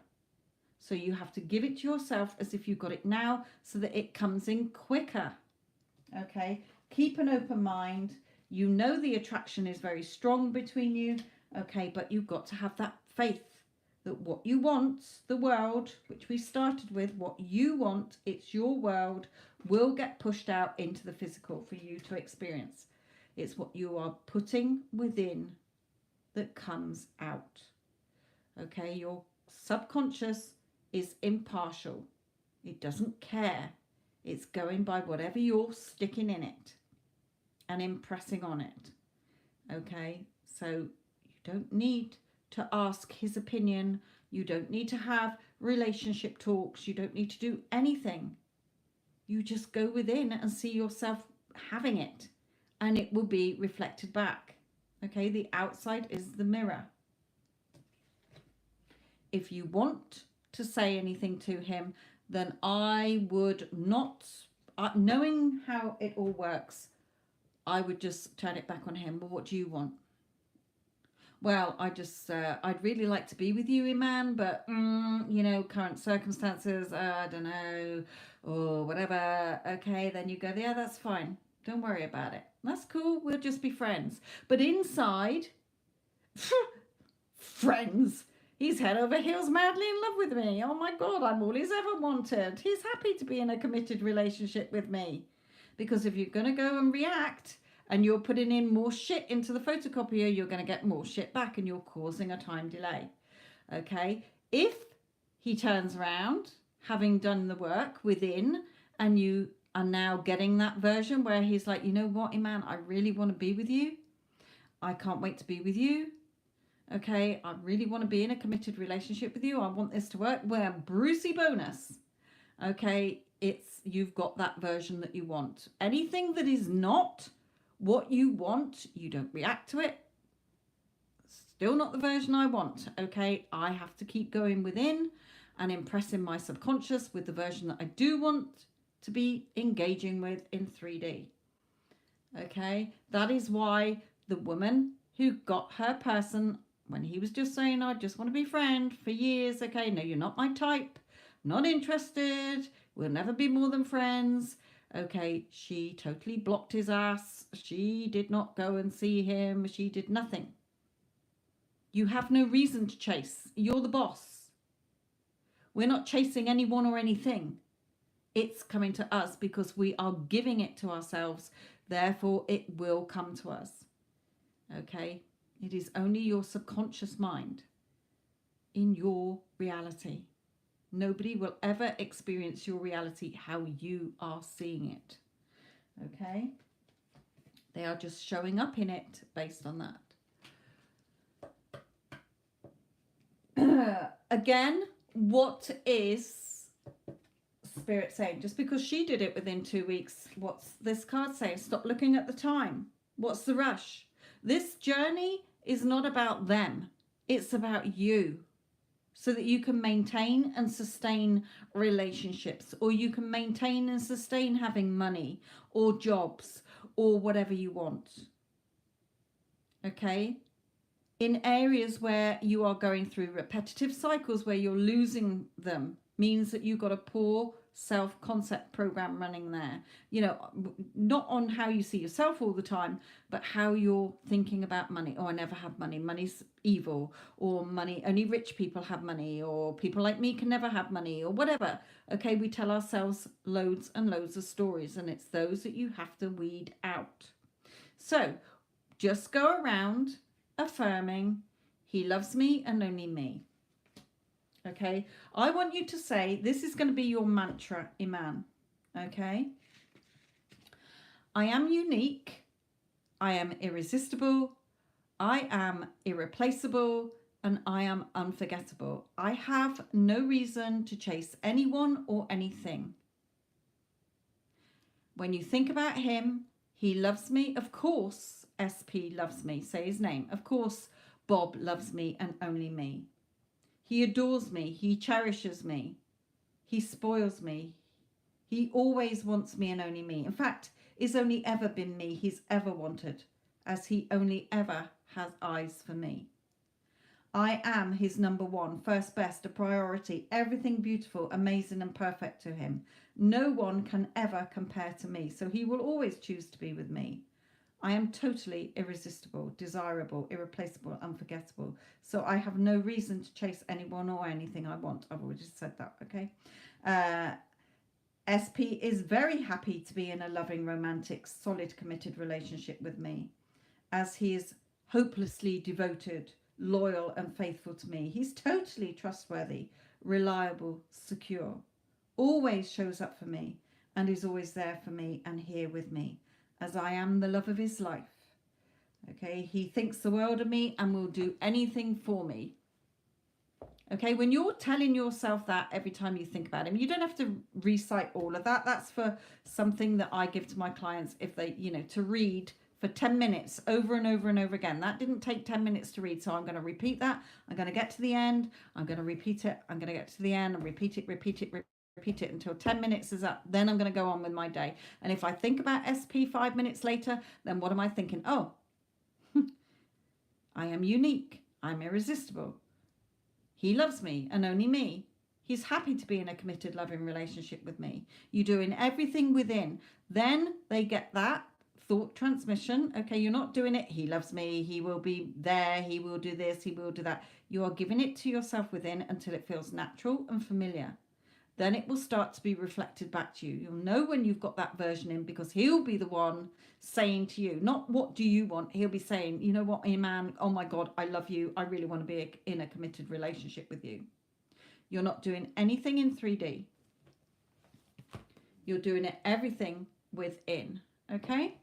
So you have to give it to yourself as if you've got it now so that it comes in quicker, okay? Keep an open mind. You know the attraction is very strong between you. Okay, but you've got to have that faith that what you want, the world, which we started with, what you want, it's your world, will get pushed out into the physical for you to experience. It's what you are putting within that comes out. Okay, your subconscious is impartial. It doesn't care. It's going by whatever you're sticking in it and impressing on it. Okay, so you don't need to ask his opinion. You don't need to have relationship talks. You don't need to do anything. You just go within and see yourself having it, and it will be reflected back. Okay, the outside is the mirror. If you want to say anything to him, then I would not, knowing how it all works, I would just turn it back on him. Well, what do you want? Well, I'd really like to be with you, Iman, but, you know, current circumstances, I don't know, or whatever. Okay, then you go, yeah, that's fine. Don't worry about it. That's cool. We'll just be friends. But inside, friends. He's head over heels madly in love with me. Oh my God, I'm all he's ever wanted. He's happy to be in a committed relationship with me. Because if you're going to go and react and you're putting in more shit into the photocopier, you're going to get more shit back and you're causing a time delay. Okay? If he turns around, having done the work within, and you are now getting that version where he's like, you know what, Iman, I really want to be with you. I can't wait to be with you. Okay, I really want to be in a committed relationship with you. I want this to work. Well, Brucey bonus. Okay, you've got that version that you want. Anything that is not what you want, you don't react to it. Still not the version I want. Okay, I have to keep going within and impressing my subconscious with the version that I do want to be engaging with in 3D. Okay, that is why the woman who got her person, when he was just saying, I just want to be friend for years. Okay, no, you're not my type. Not interested. We'll never be more than friends. Okay, she totally blocked his ass. She did not go and see him. She did nothing. You have no reason to chase. You're the boss. We're not chasing anyone or anything. It's coming to us because we are giving it to ourselves. Therefore, it will come to us. Okay? It is only your subconscious mind in your reality. Nobody will ever experience your reality how you are seeing it. Okay? They are just showing up in it based on that. Again, what is Spirit saying? Just because she did it within 2 weeks, what's this card saying? Stop looking at the time. What's the rush? This journey is not about them. It's about you. So that you can maintain and sustain relationships, or you can maintain and sustain having money or jobs or whatever you want. Okay? In areas where you are going through repetitive cycles where you're losing them, means that you've got a poor self-concept program running there. You know, not on how you see yourself all the time, but how you're thinking about money. Oh, I never have money. Money's evil. Or money, only rich people have money. Or people like me can never have money. Or whatever. Okay, we tell ourselves loads and loads of stories. And it's those that you have to weed out. So, just go around affirming, he loves me and only me. Okay, I want you to say, this is going to be your mantra, Iman. Okay, I am unique. I am irresistible. I am irreplaceable. And I am unforgettable. I have no reason to chase anyone or anything. When you think about him, he loves me. Of course, SP loves me. Say his name. Of course, Bob loves me and only me. He adores me. He cherishes me. He spoils me. He always wants me and only me. In fact, it's only ever been me he's ever wanted, as he only ever has eyes for me. I am his number one, first best, a priority, everything beautiful, amazing and perfect to him. No one can ever compare to me, so he will always choose to be with me. I am totally irresistible, desirable, irreplaceable, unforgettable. So I have no reason to chase anyone or anything I want. I've already said that, okay? SP is very happy to be in a loving, romantic, solid, committed relationship with me, as he is hopelessly devoted, loyal, and faithful to me. He's totally trustworthy, reliable, secure, always shows up for me, and is always there for me and here with me, as I am the love of his life. Okay, he thinks the world of me and will do anything for me. Okay, when you're telling yourself that every time you think about him, you don't have to recite all of that. That's for something that I give to my clients if they, to read for 10 minutes over and over and over again. That didn't take 10 minutes to read, so I'm going to repeat that. I'm going to get to the end. I'm going to repeat it. I'm going to get to the end and repeat it until 10 minutes is up. Then I'm going to go on with my day. And if I think about SP 5 minutes later, then what am I thinking? Oh, I am unique. I'm irresistible. He loves me and only me. He's happy to be in a committed, loving relationship with me. You're doing everything within. Then they get that thought transmission. Okay, you're not doing it. He loves me. He will be there. He will do this. He will do that. You are giving it to yourself within until it feels natural and familiar. Then it will start to be reflected back to you. You'll know when you've got that version in, because he'll be the one saying to you, not what do you want? He'll be saying, you know what, man, oh my God, I love you. I really want to be in a committed relationship with you. You're not doing anything in 3D. You're doing it everything within. Okay?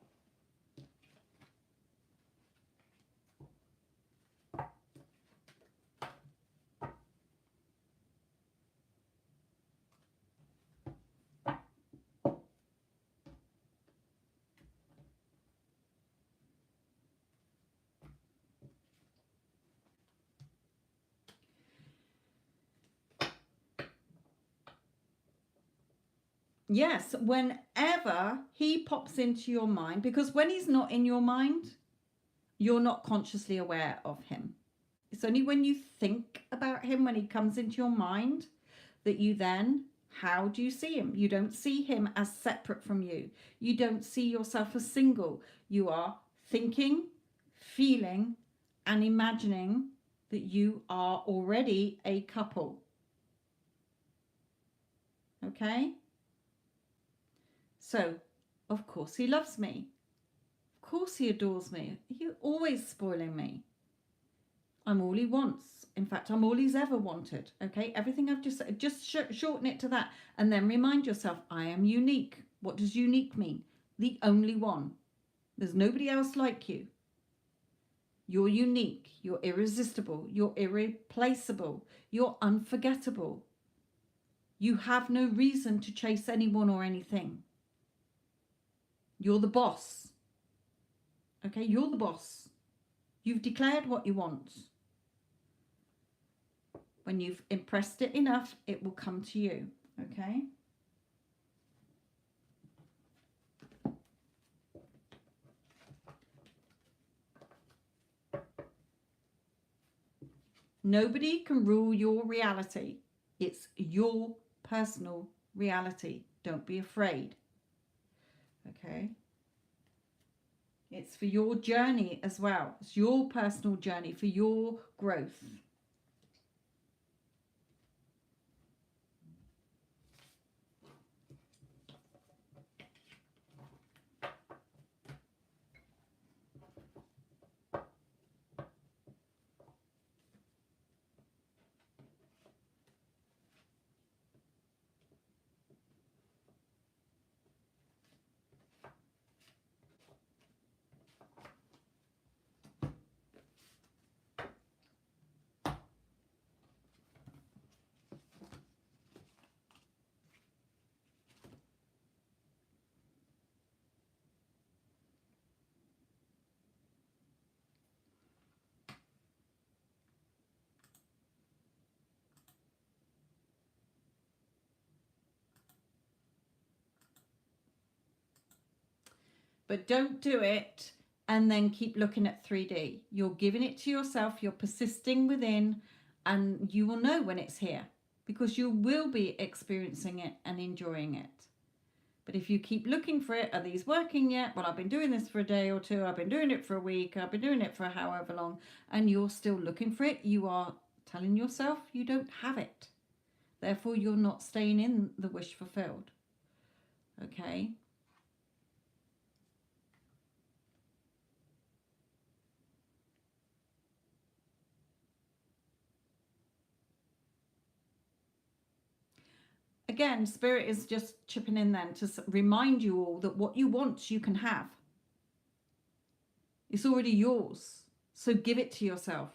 Yes, whenever he pops into your mind, because when he's not in your mind, you're not consciously aware of him. It's only when you think about him, when he comes into your mind, that you then, how do you see him? You don't see him as separate from you. You don't see yourself as single. You are thinking, feeling, and imagining that you are already a couple. Okay? So, of course he loves me. Of course he adores me. He's always spoiling me. I'm all he wants. In fact, I'm all he's ever wanted. Okay, everything I've just said, just shorten it to that. And then remind yourself, I am unique. What does unique mean? The only one. There's nobody else like you. You're unique. You're irresistible. You're irreplaceable. You're unforgettable. You have no reason to chase anyone or anything. You're the boss. Okay, you're the boss. You've declared what you want. When you've impressed it enough, it will come to you. Okay? Nobody can rule your reality. It's your personal reality. Don't be afraid. Okay? It's for your journey as well. It's your personal journey, for your growth. But don't do it and then keep looking at 3D. You're giving it to yourself, you're persisting within, and you will know when it's here, because you will be experiencing it and enjoying it. But if you keep looking for it, are these working yet? Well, I've been doing this for a day or two. I've been doing it for a week. I've been doing it for however long. And you're still looking for it. You are telling yourself you don't have it. Therefore, you're not staying in the wish fulfilled. Okay? Again, Spirit is just chipping in then to remind you all that what you want, you can have. It's already yours. So give it to yourself.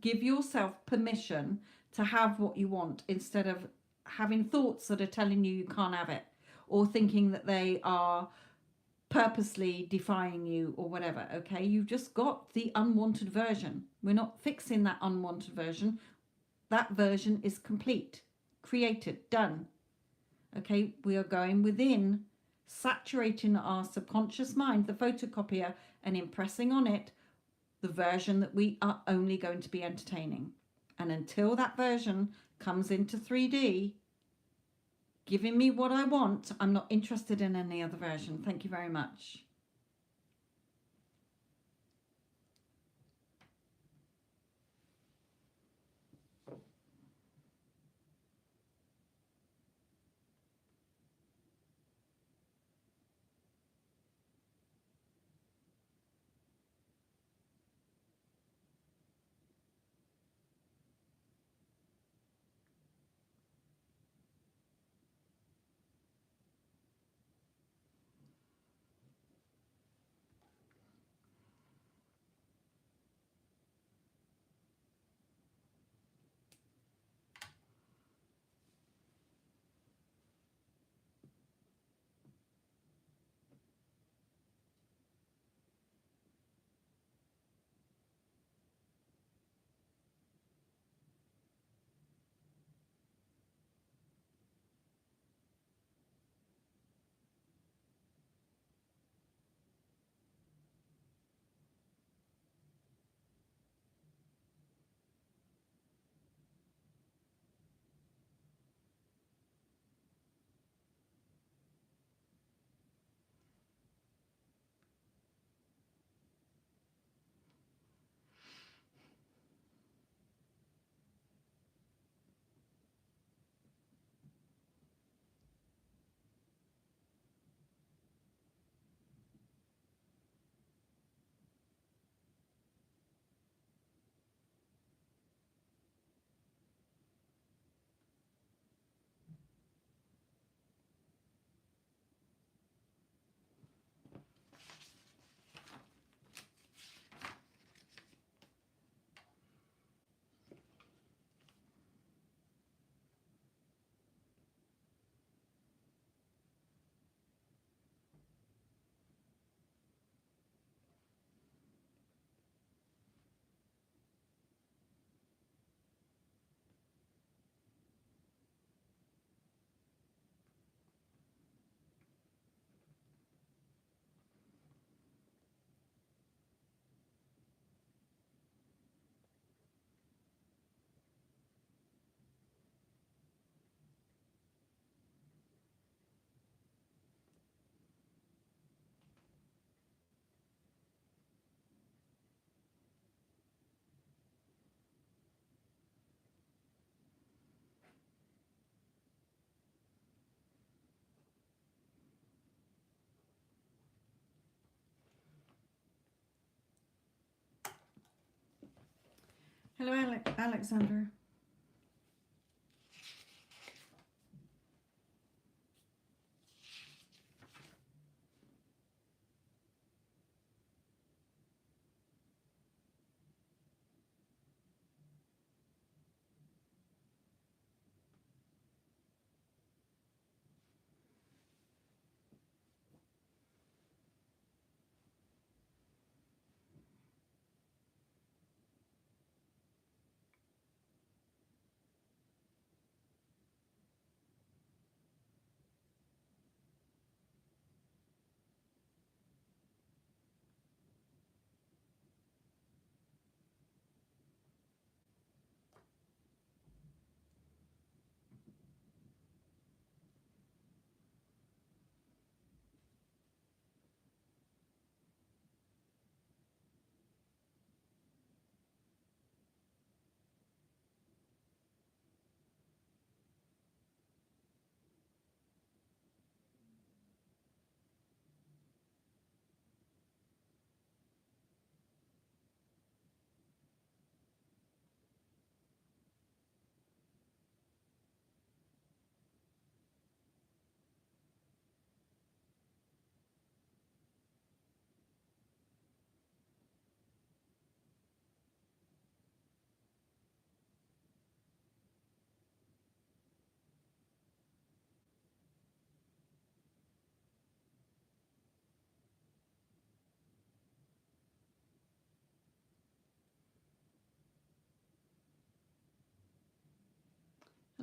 Give yourself permission to have what you want instead of having thoughts that are telling you you can't have it, or thinking that they are purposely defying you or whatever. Okay, you've just got the unwanted version. We're not fixing that unwanted version. That version is complete, created, done. Okay, we are going within, saturating our subconscious mind, the photocopier, and impressing on it the version that we are only going to be entertaining. And until that version comes into 3D, giving me what I want, I'm not interested in any other version. Thank you very much. Hello, Alexander.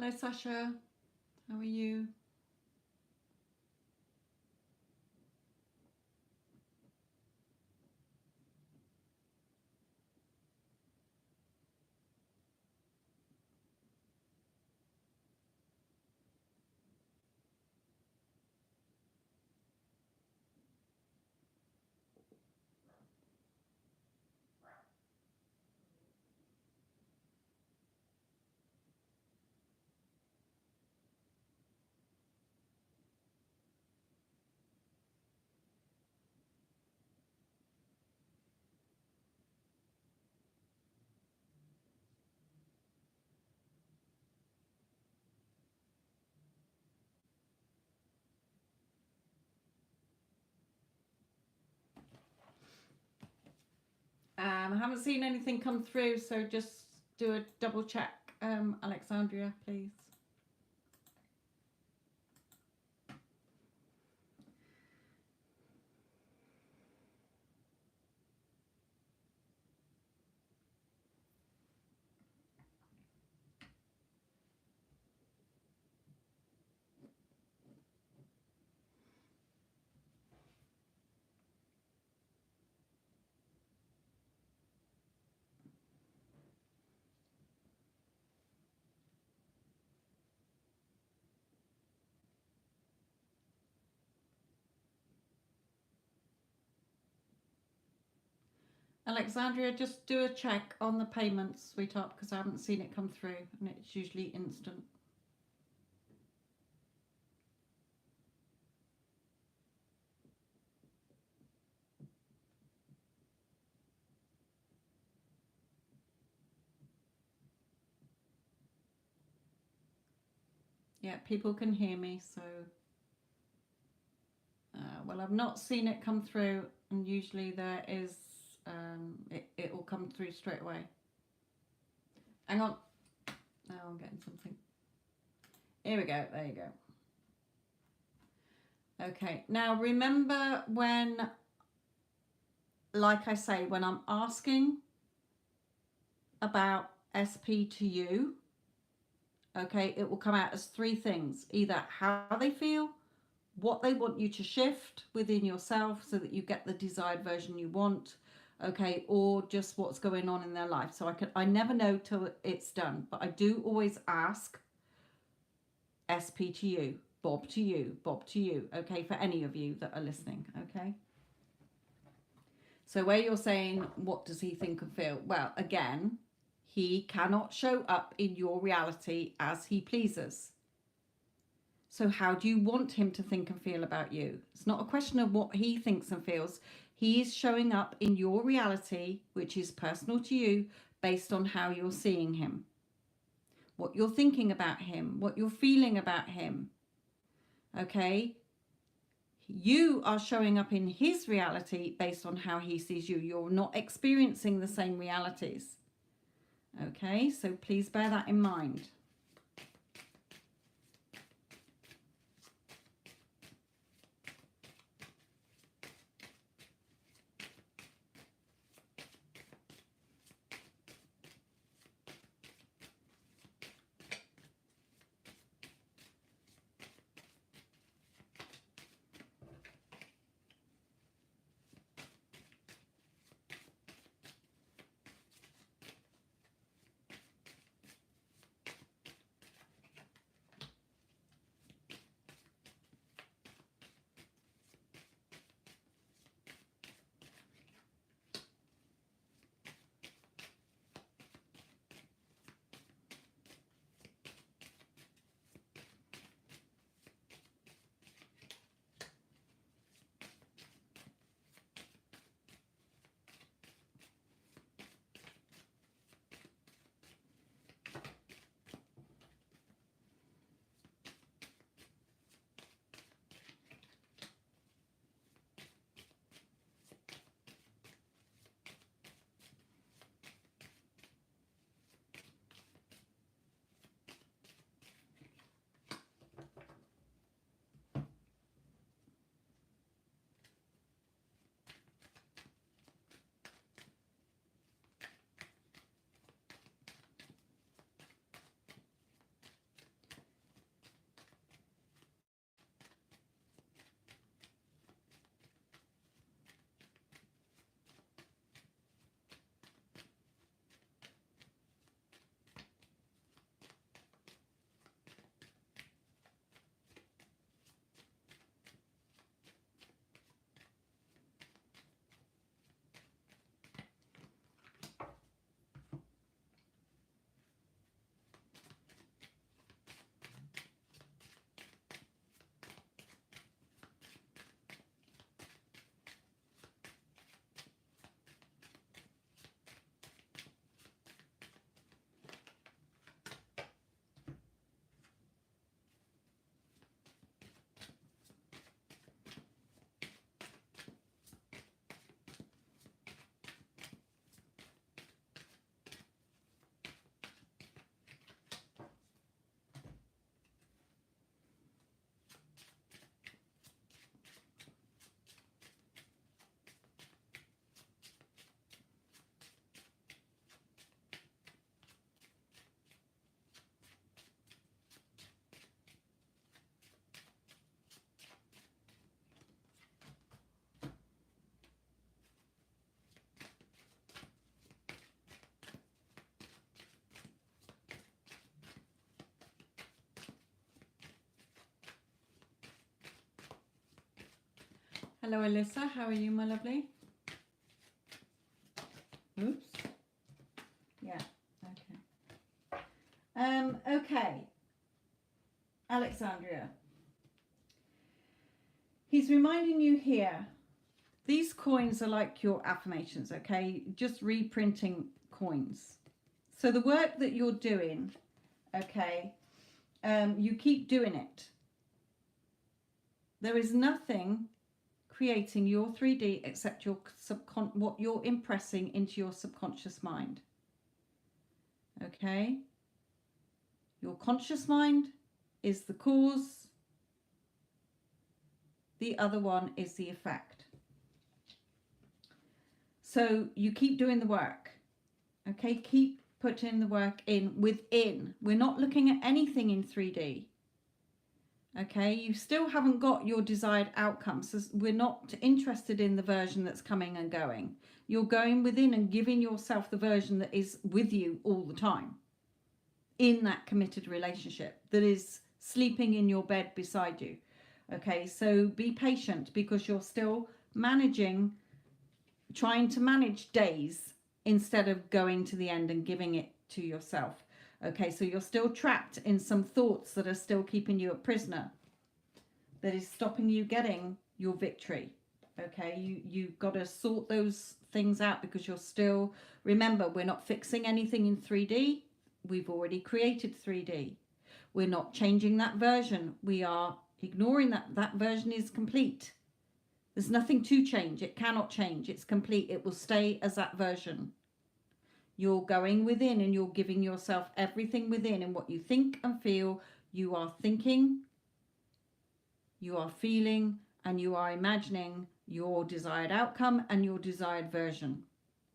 Hello, Sasha. How are you? I haven't seen anything come through, so just do a double check, Alexandria, please. Alexandria, just do a check on the payments, sweetheart, because I haven't seen it come through, and it's usually instant. Yeah, people can hear me, so... well, I've not seen it come through, and usually there is... it will come through straight away. Hang on. Now I'm getting something. Here we go. There you go. Okay. Now, remember when, like I say, when I'm asking about SP to you, okay, it will come out as three things. Either how they feel, what they want you to shift within yourself so that you get the desired version you want, okay, or just what's going on in their life. So I never know till it's done, but I do always ask SP to you, Bob to you, Bob to you, okay, for any of you that are listening, okay? So where you're saying, what does he think and feel? Well, again, he cannot show up in your reality as he pleases. So how do you want him to think and feel about you? It's not a question of what he thinks and feels. He is showing up in your reality, which is personal to you, based on how you're seeing him, what you're thinking about him, what you're feeling about him. Okay? You are showing up in his reality based on how he sees you. You're not experiencing the same realities. Okay? So please bear that in mind. Hello, Alyssa. How are you, my lovely? Oops. Yeah. Okay. Okay. Alexandria. He's reminding you here, these coins are like your affirmations, okay? Just reprinting coins. So the work that you're doing, okay, you keep doing it. There is nothing creating your 3D except your what you're impressing into your subconscious mind. Okay? Your conscious mind is the cause. The other one is the effect. So you keep doing the work. Okay? Keep putting the work in within. We're not looking at anything in 3D. Okay, you still haven't got your desired outcomes. So we're not interested in the version that's coming and going. You're going within and giving yourself the version that is with you all the time in that committed relationship, that is sleeping in your bed beside you. Okay, so be patient, because you're still trying to manage days instead of going to the end and giving it to yourself. Okay, so you're still trapped in some thoughts that are still keeping you a prisoner, that is stopping you getting your victory. Okay, you've got to sort those things out, because you're still, remember, we're not fixing anything in 3D. We've already created 3D. We're not changing that version. We are ignoring that version is complete. There's nothing to change. It cannot change. It's complete. It will stay as that version. You're going within and you're giving yourself everything within, and what you think and feel, you are thinking, you are feeling, and you are imagining your desired outcome and your desired version,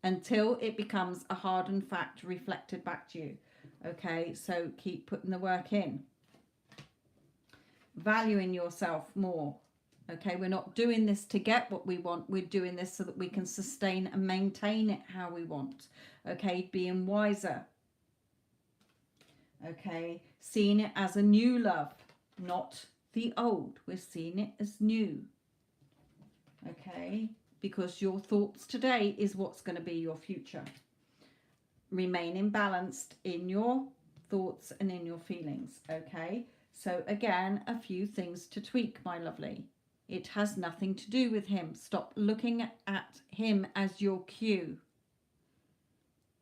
until it becomes a hardened fact reflected back to you. Okay, so keep putting the work in. Valuing yourself more. Okay, we're not doing this to get what we want. We're doing this so that we can sustain and maintain it how we want. Okay, being wiser. Okay, seeing it as a new love, not the old. We're seeing it as new. Okay, because your thoughts today is what's going to be your future. Remaining balanced in your thoughts and in your feelings. Okay, so again, a few things to tweak, my lovely. It has nothing to do with him. Stop looking at him as your cue.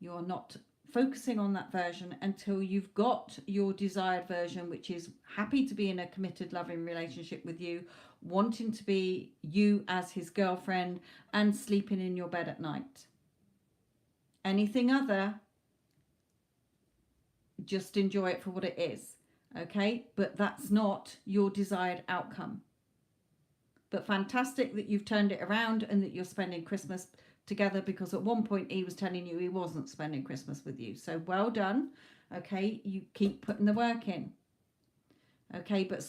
You're not focusing on that version until you've got your desired version, which is happy to be in a committed, loving relationship with you, wanting to be you as his girlfriend, and sleeping in your bed at night. Anything other, just enjoy it for what it is. Okay, but that's not your desired outcome. But fantastic that you've turned it around and that you're spending Christmas together, because at one point he was telling you he wasn't spending Christmas with you. So well done. Okay, you keep putting the work in. Okay, but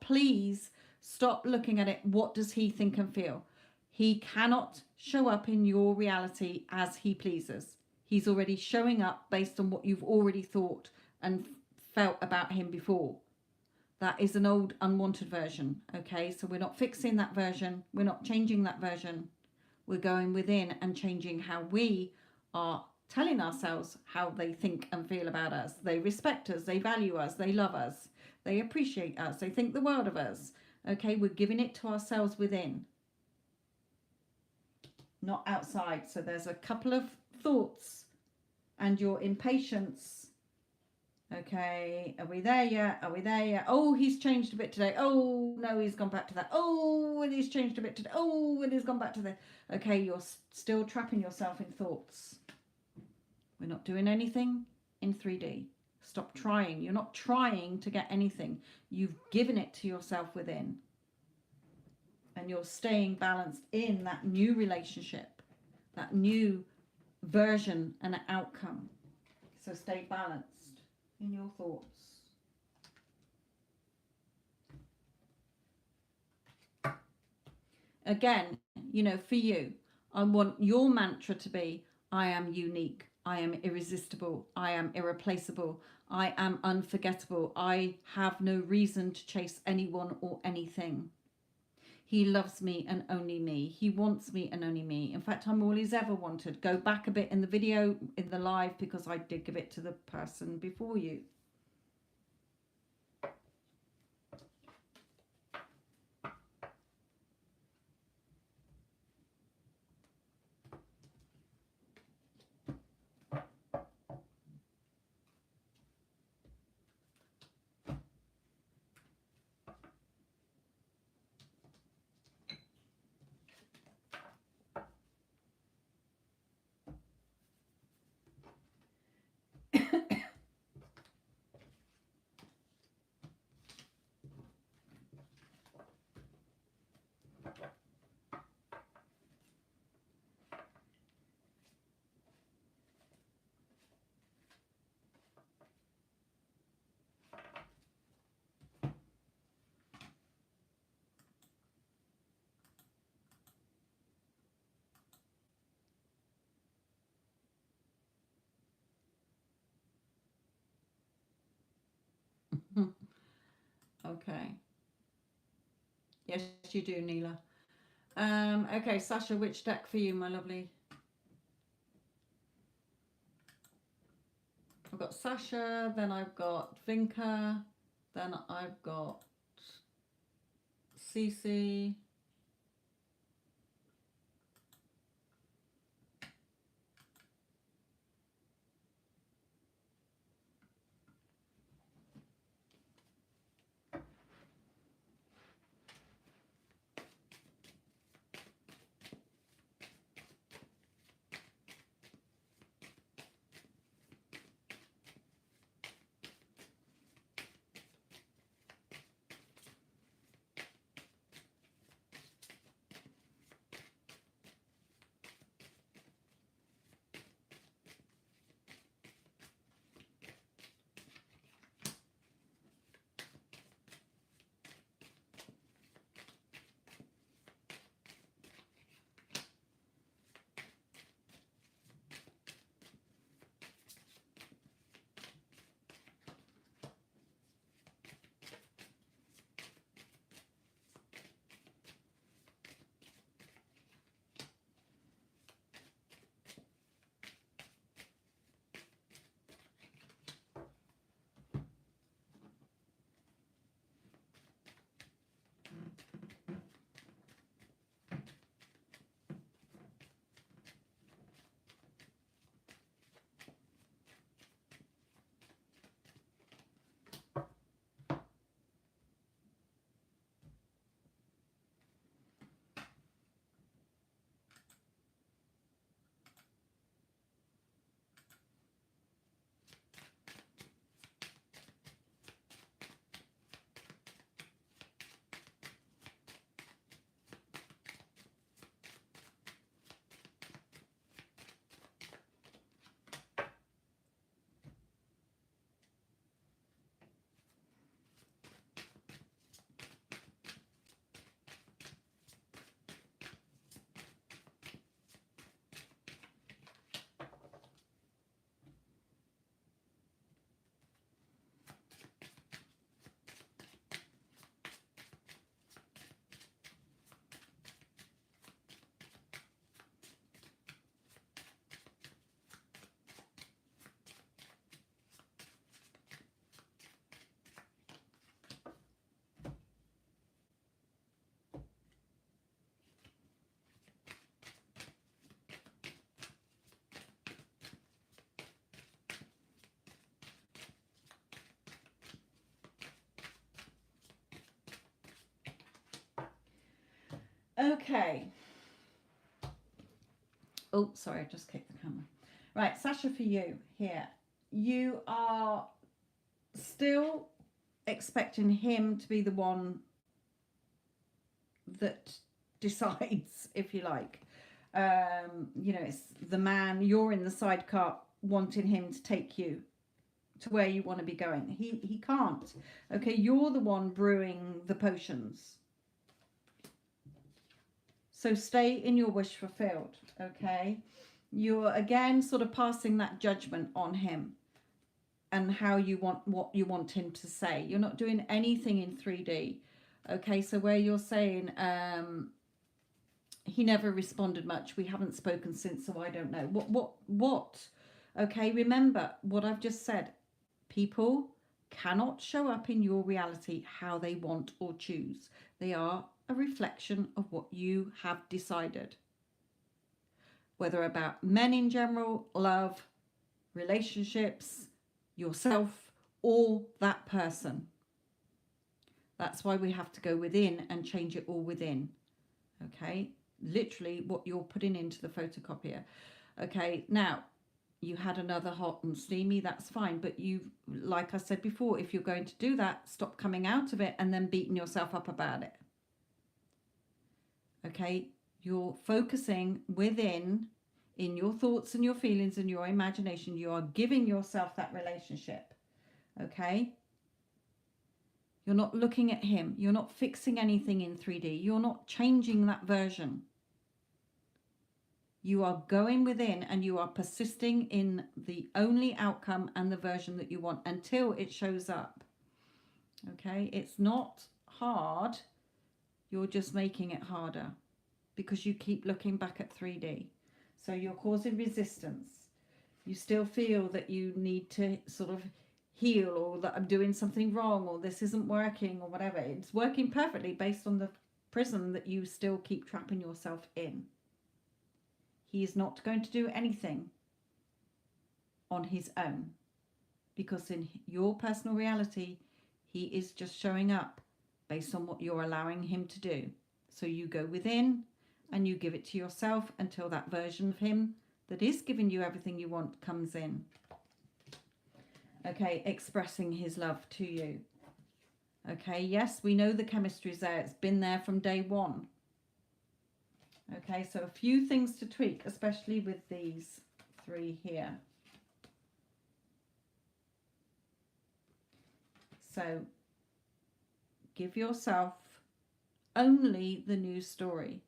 please stop looking at it. What does he think and feel? He cannot show up in your reality as he pleases. He's already showing up based on what you've already thought and felt about him before. That is an old, unwanted version. Okay, so we're not fixing that version. We're not changing that version. We're going within and changing how we are telling ourselves how they think and feel about us. They respect us. They value us. They love us. They appreciate us. They think the world of us. Okay, we're giving it to ourselves within, not outside. So there's a couple of thoughts and your impatience. Okay, are we there yet? Are we there yet? Oh, he's changed a bit today. Oh, no, he's gone back to that. Oh, and he's changed a bit today. Oh, and he's gone back to the... Okay, you're still trapping yourself in thoughts. We're not doing anything in 3D. Stop trying. You're not trying to get anything. You've given it to yourself within. And you're staying balanced in that new relationship, that new version and outcome. So stay balanced in your thoughts. Again, you know, for you, I want your mantra to be, I am unique, I am irresistible, I am irreplaceable, I am unforgettable, I have no reason to chase anyone or anything. He loves me and only me. He wants me and only me. In fact, I'm all he's ever wanted. Go back a bit in the video, in the live, because I did give it to the person before you. Okay. Yes, you do, Neela. Okay, Sasha, which deck for you, my lovely? I've got Sasha, then I've got Vinka, then I've got Cece. Okay. Oh, sorry, I just kicked the camera. Right, Sasha, for you here. You are still expecting him to be the one that decides, if you like. You know, it's the man, you're in the sidecar wanting him to take you to where you want to be going. He can't. Okay, you're the one brewing the potions. So stay in your wish fulfilled, okay? You're again sort of passing that judgment on him and how you want, what you want him to say. You're not doing anything in 3D. Okay, so where you're saying he never responded much, we haven't spoken since, so I don't know. What? Okay, remember what I've just said. People cannot show up in your reality how they want or choose. They are a reflection of what you have decided. Whether about men in general, love, relationships, yourself, or that person. That's why we have to go within and change it all within. Okay, literally what you're putting into the photocopier. Okay, now you had another hot and steamy, that's fine, but you, like I said before, if you're going to do that, stop coming out of it and then beating yourself up about it. Okay, you're focusing within, in your thoughts and your feelings and your imagination. You are giving yourself that relationship. Okay, you're not looking at him, you're not fixing anything in 3D, you're not changing that version. You are going within and you are persisting in the only outcome and the version that you want until it shows up. Okay, it's not hard, you're just making it harder because you keep looking back at 3D. So you're causing resistance. You still feel that you need to sort of heal, or that I'm doing something wrong, or this isn't working, or whatever. It's working perfectly based on the prison that you still keep trapping yourself in. He is not going to do anything on his own, because in your personal reality, he is just showing up based on what you're allowing him to do. So you go within and you give it to yourself until that version of him that is giving you everything you want comes in. Okay, expressing his love to you. Okay, yes, we know the chemistry is there. It's been there from day one. Okay, so a few things to tweak, especially with these three here. So give yourself only the new story.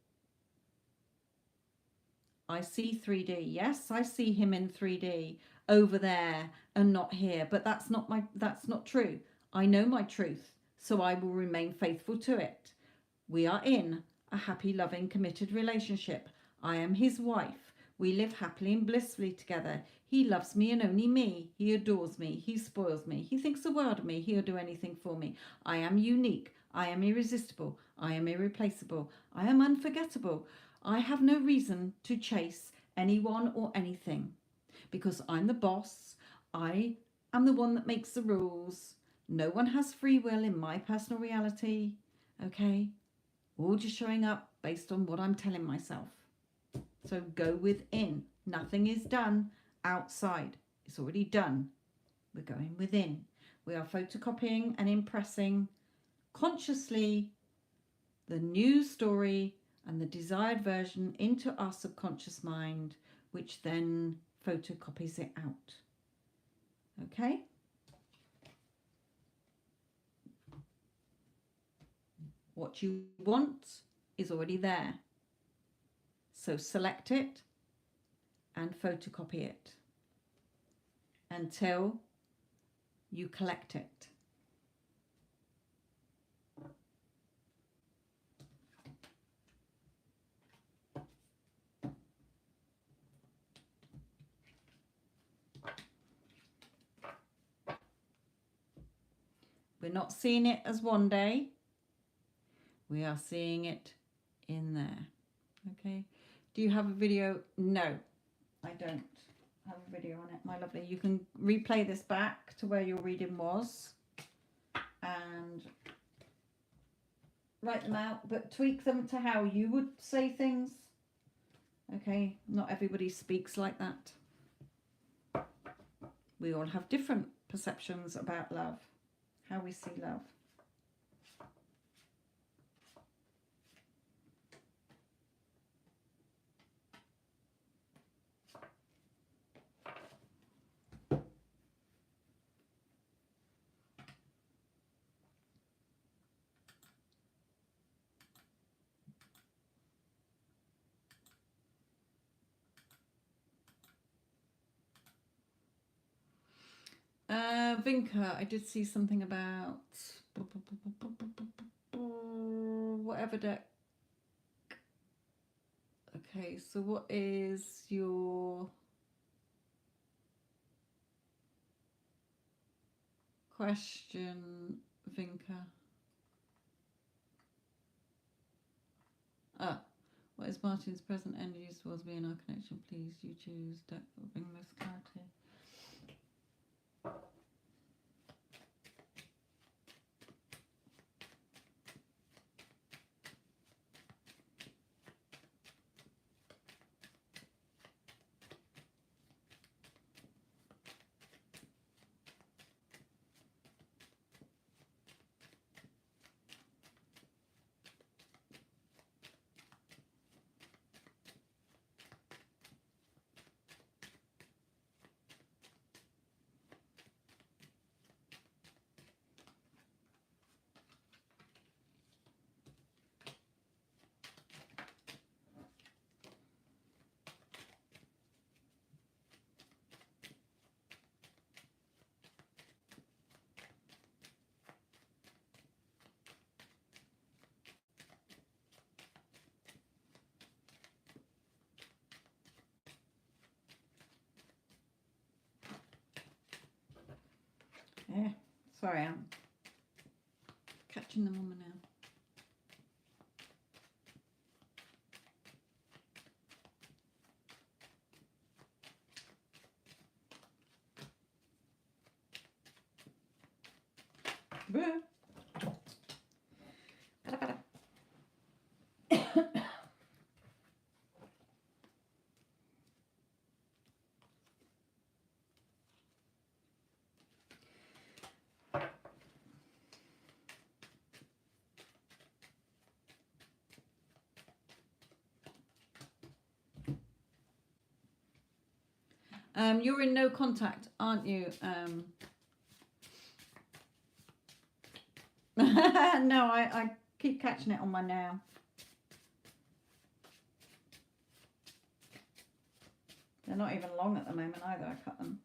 I see 3D. Yes, I see him in 3D over there and not here, but that's not true. I know my truth, so I will remain faithful to it. We are in a happy, loving, committed relationship. I am his wife. We live happily and blissfully together. He loves me and only me. He adores me. He spoils me. He thinks the world of me. He'll do anything for me. I am unique. I am irresistible. I am irreplaceable. I am unforgettable. I have no reason to chase anyone or anything because I'm the boss. I am the one that makes the rules. No one has free will in my personal reality. Okay? All just showing up based on what I'm telling myself. So go within. Nothing is done outside. It's already done. We're going within. We are photocopying and impressing consciously the new story and the desired version into our subconscious mind, which then photocopies it out. Okay? What you want is already there. So select it and photocopy it until you collect it. We're not seeing it as one day. We are seeing it in there. Okay. Do you have a video? No, I don't have a video on it, my lovely. You can replay this back to where your reading was and write them out, but tweak them to how you would say things. Okay. Not everybody speaks like that. We all have different perceptions about love, how we see love. Vinca, I did see something about whatever deck. Okay, so what is your question, Vinka? What is Martin's present energies towards me and our connection? Please, you choose deck that will bring most clarity. Yeah, sorry, I'm catching the moment now. You're in no contact, aren't you? No, I keep catching it on my nail. They're not even long at the moment either. I cut them.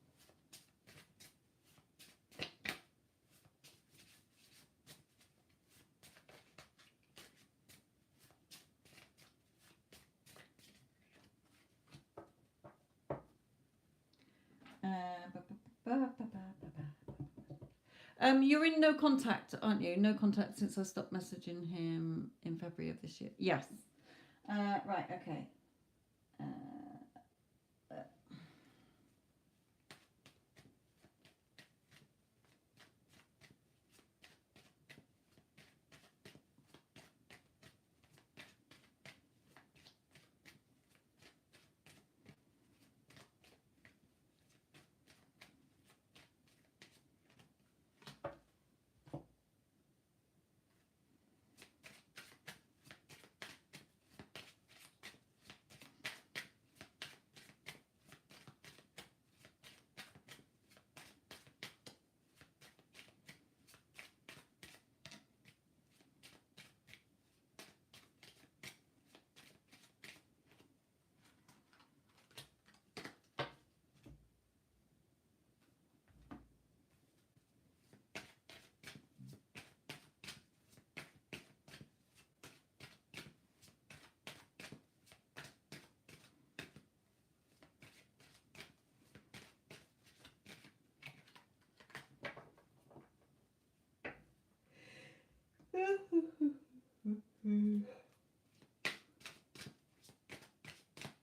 You're in no contact, aren't you? No contact since I stopped messaging him in February of this year. Yes. Right, okay.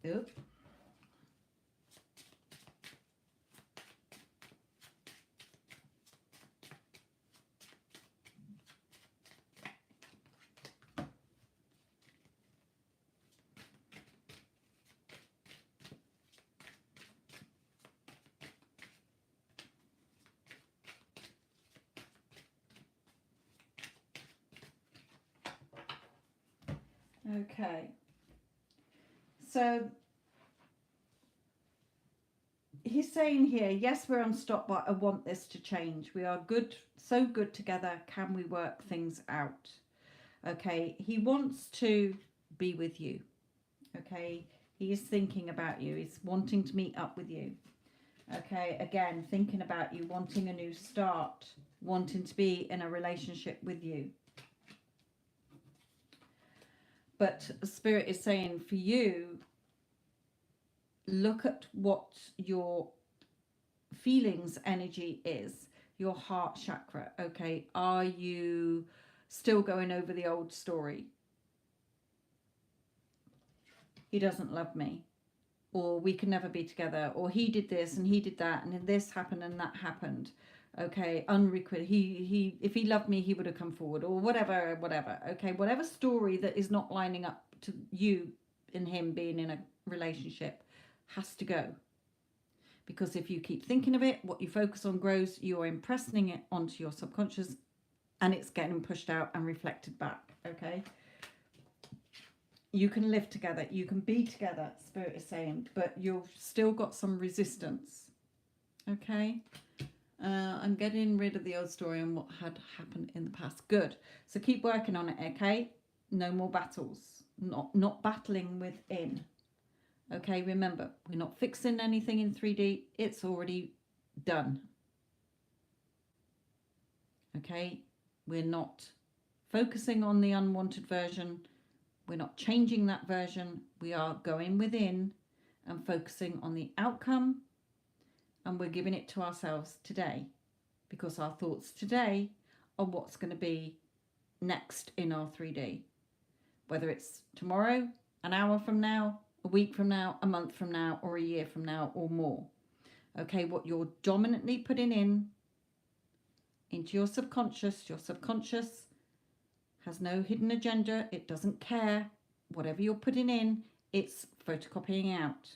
Oop. Okay. So he's saying here, yes, we're unstopped, but I want this to change. We are good, so good together. Can we work things out? Okay. He wants to be with you. Okay. He is thinking about you. He's wanting to meet up with you. Okay. Again, thinking about you, wanting a new start, wanting to be in a relationship with you. But Spirit is saying for you, look at what your feelings energy is, your heart chakra. Okay, are you still going over the old story? He doesn't love me, or we can never be together, or he did this and he did that, and then this happened and that happened. Okay, unrequited. He if he loved me, he would have come forward, or whatever. Okay, whatever story that is not lining up to you and him being in a relationship has to go. Because if you keep thinking of it, what you focus on grows. You're impressing it onto your subconscious, and it's getting pushed out and reflected back. Okay, you can live together, you can be together, Spirit is saying, but you've still got some resistance. Okay, I'm getting rid of the old story and what had happened in the past. Good. So keep working on it. Okay, no more battles. Not battling within. Okay, remember, we're not fixing anything in 3D. It's already done. Okay, we're not focusing on the unwanted version. We're not changing that version. We are going within and focusing on the outcome, and we're giving it to ourselves today, because our thoughts today are what's going to be next in our 3D. Whether it's tomorrow, an hour from now, a week from now, a month from now, or a year from now, or more. Okay, what you're dominantly putting into your subconscious has no hidden agenda. It doesn't care. Whatever you're putting in, it's photocopying out.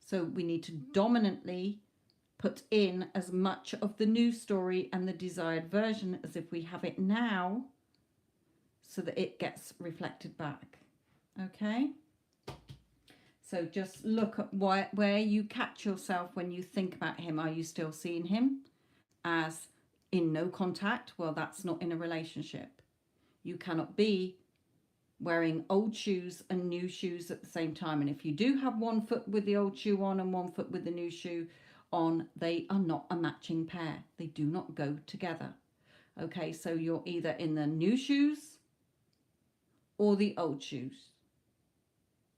So we need to dominantly put in as much of the new story and the desired version as if we have it now, so that it gets reflected back. Okay? So just look at where you catch yourself when you think about him. Are you still seeing him as in no contact? Well, that's not in a relationship. You cannot be wearing old shoes and new shoes at the same time. And if you do have one foot with the old shoe on and one foot with the new shoe on, they are not a matching pair. They do not go together. Okay, so you're either in the new shoes or the old shoes.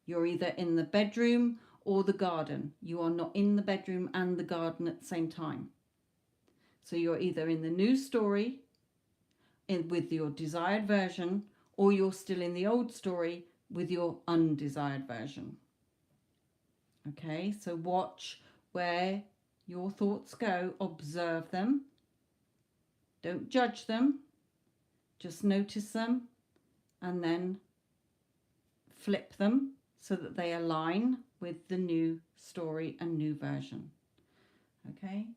You're either in the bedroom or the garden. You are not in the bedroom and the garden at the same time. So you're either in the new story with your desired version, or you're still in the old story with your undesired version. Okay, so watch where your thoughts go, observe them. Don't judge them, just notice them, and then flip them so that they align with the new story and new version. Okay.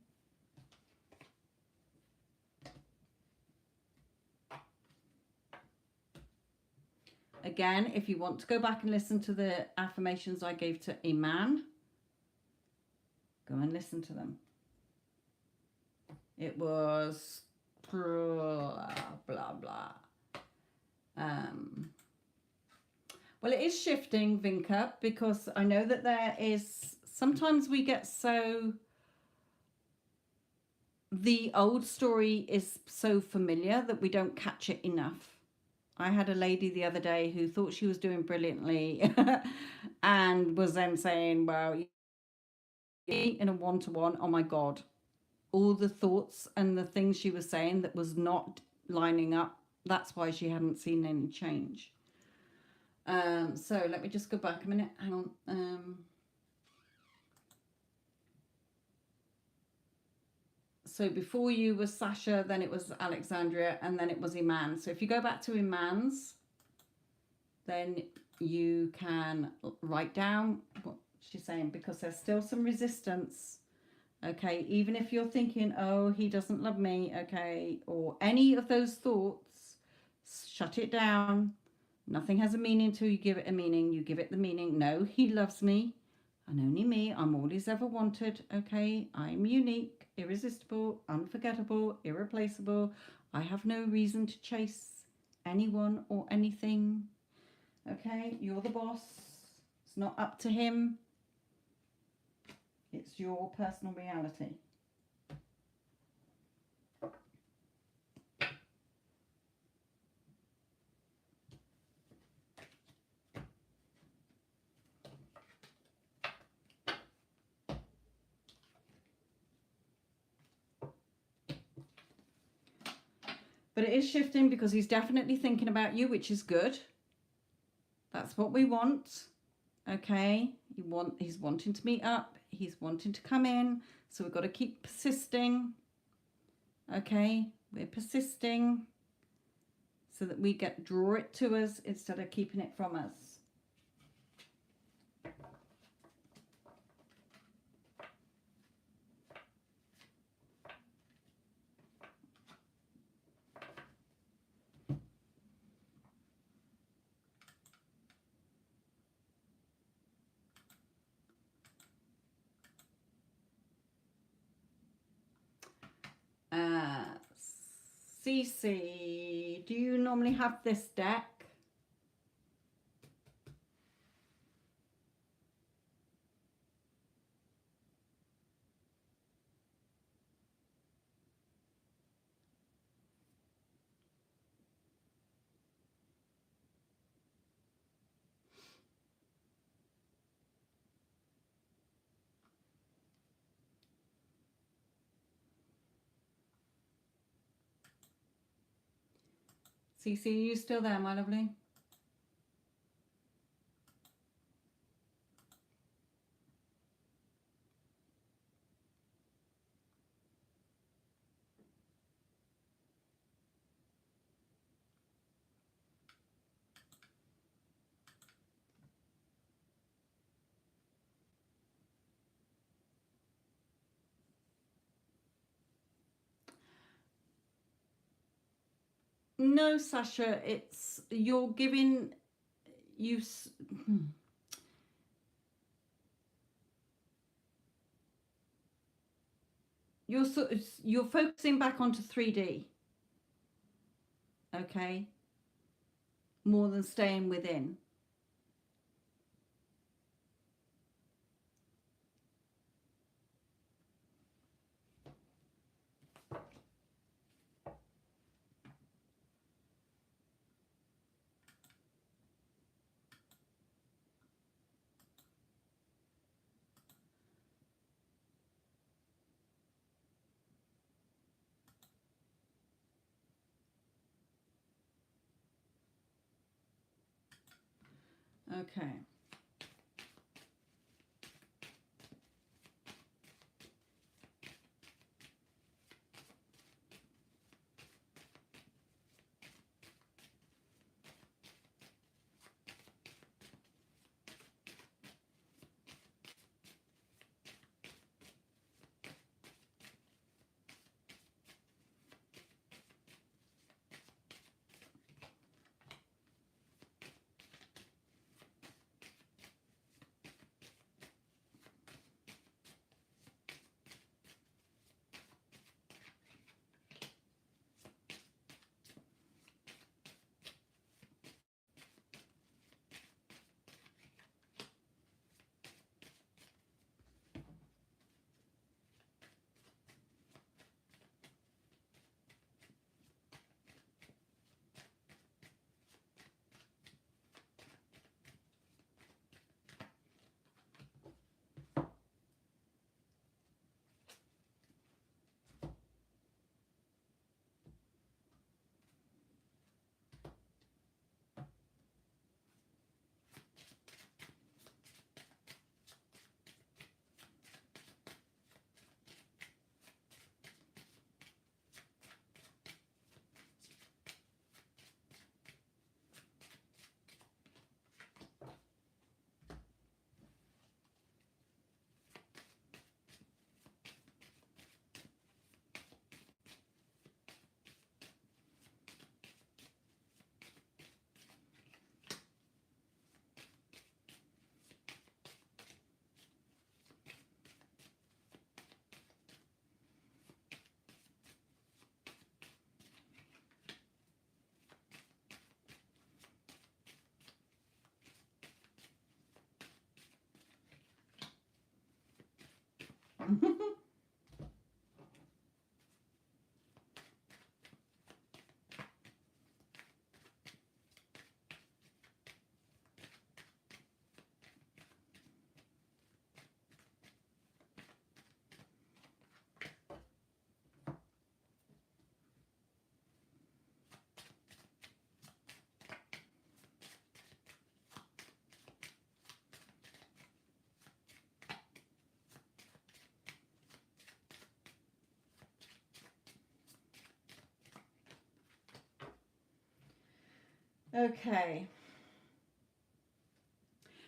Again, if you want to go back and listen to the affirmations I gave to a man, go and listen to them. It was blah, blah, blah. Well, it is shifting, Vinka, because I know that there is, sometimes we get so, the old story is so familiar that we don't catch it enough. I had a lady the other day who thought she was doing brilliantly and was then saying, well, in a one-to-one, oh my God, all the thoughts and the things she was saying that was not lining up. That's why she hadn't seen any change. So let me just go back a minute. Hang on. So before you was Sasha, then it was Alexandria, and then it was Iman. So if you go back to Iman's, then you can write down what she's saying, because there's still some resistance. Okay, even if you're thinking, oh, he doesn't love me, okay, or any of those thoughts, shut it down. Nothing has a meaning till you give it a meaning. You give it the meaning. No, he loves me, and only me. I'm all he's ever wanted. Okay, I'm unique, irresistible, unforgettable, irreplaceable. I have no reason to chase anyone or anything. Okay, you're the boss. It's not up to him. It's your personal reality. But it is shifting because he's definitely thinking about you, which is good. That's what we want. Okay, he's wanting to meet up. He's wanting to come in. So we've got to keep persisting. Okay, we're persisting so that we draw it to us instead of keeping it from us. Cece, do you normally have this deck? Cece, are you still there, my lovely? No, Sasha, it's you're giving you you're focusing back onto 3D, okay, more than staying within. Okay. Okay.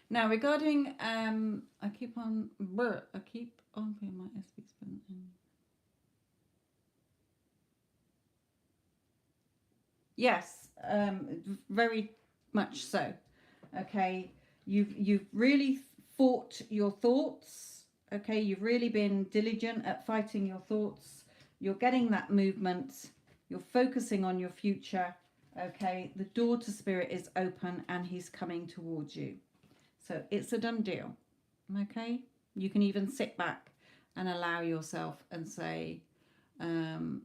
Now regarding I keep on being my SB spin. Yes, very much so. Okay, you've really fought your thoughts. Okay, you've really been diligent at fighting your thoughts. You're getting that movement. You're focusing on your future. Okay, the door to spirit is open and he's coming towards you. So it's a done deal. Okay, you can even sit back and allow yourself and say, and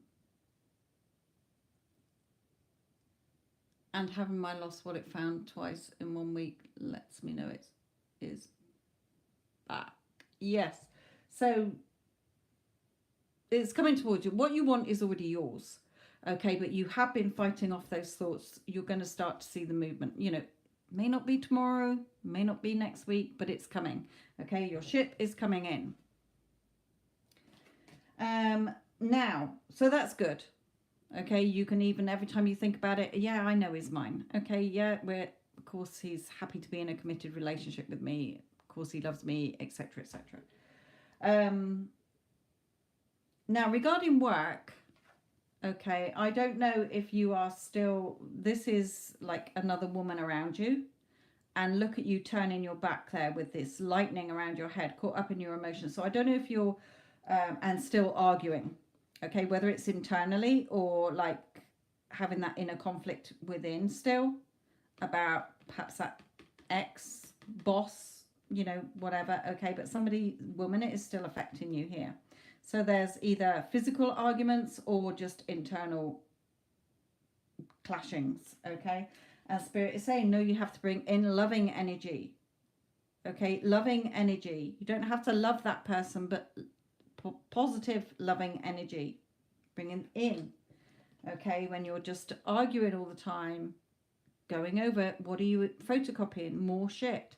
having my lost wallet found twice in 1 week lets me know it is back. Yes. So it's coming towards you. What you want is already yours. Okay, but you have been fighting off those thoughts. You're going to start to see the movement. You know, may not be tomorrow, may not be next week, but it's coming. Okay, your ship is coming in. Now, so that's good. Okay, you can even, every time you think about it, yeah, I know he's mine. Okay, yeah, of course he's happy to be in a committed relationship with me. Of course he loves me, etc., etc. Now regarding work, okay, I don't know if you are still, this is like another woman around you, and look at you turning your back there with this lightning around your head, caught up in your emotions. So I don't know if you're and still arguing. Okay, whether it's internally or like having that inner conflict within still about perhaps that ex boss, you know, whatever. Okay, but woman, it is still affecting you here. So there's either physical arguments or just internal clashings. Okay, and spirit is saying, no, you have to bring in loving energy. Okay, loving energy. You don't have to love that person, but positive loving energy bringing in. Okay, when you're just arguing all the time, going over, what are you photocopying? More shit.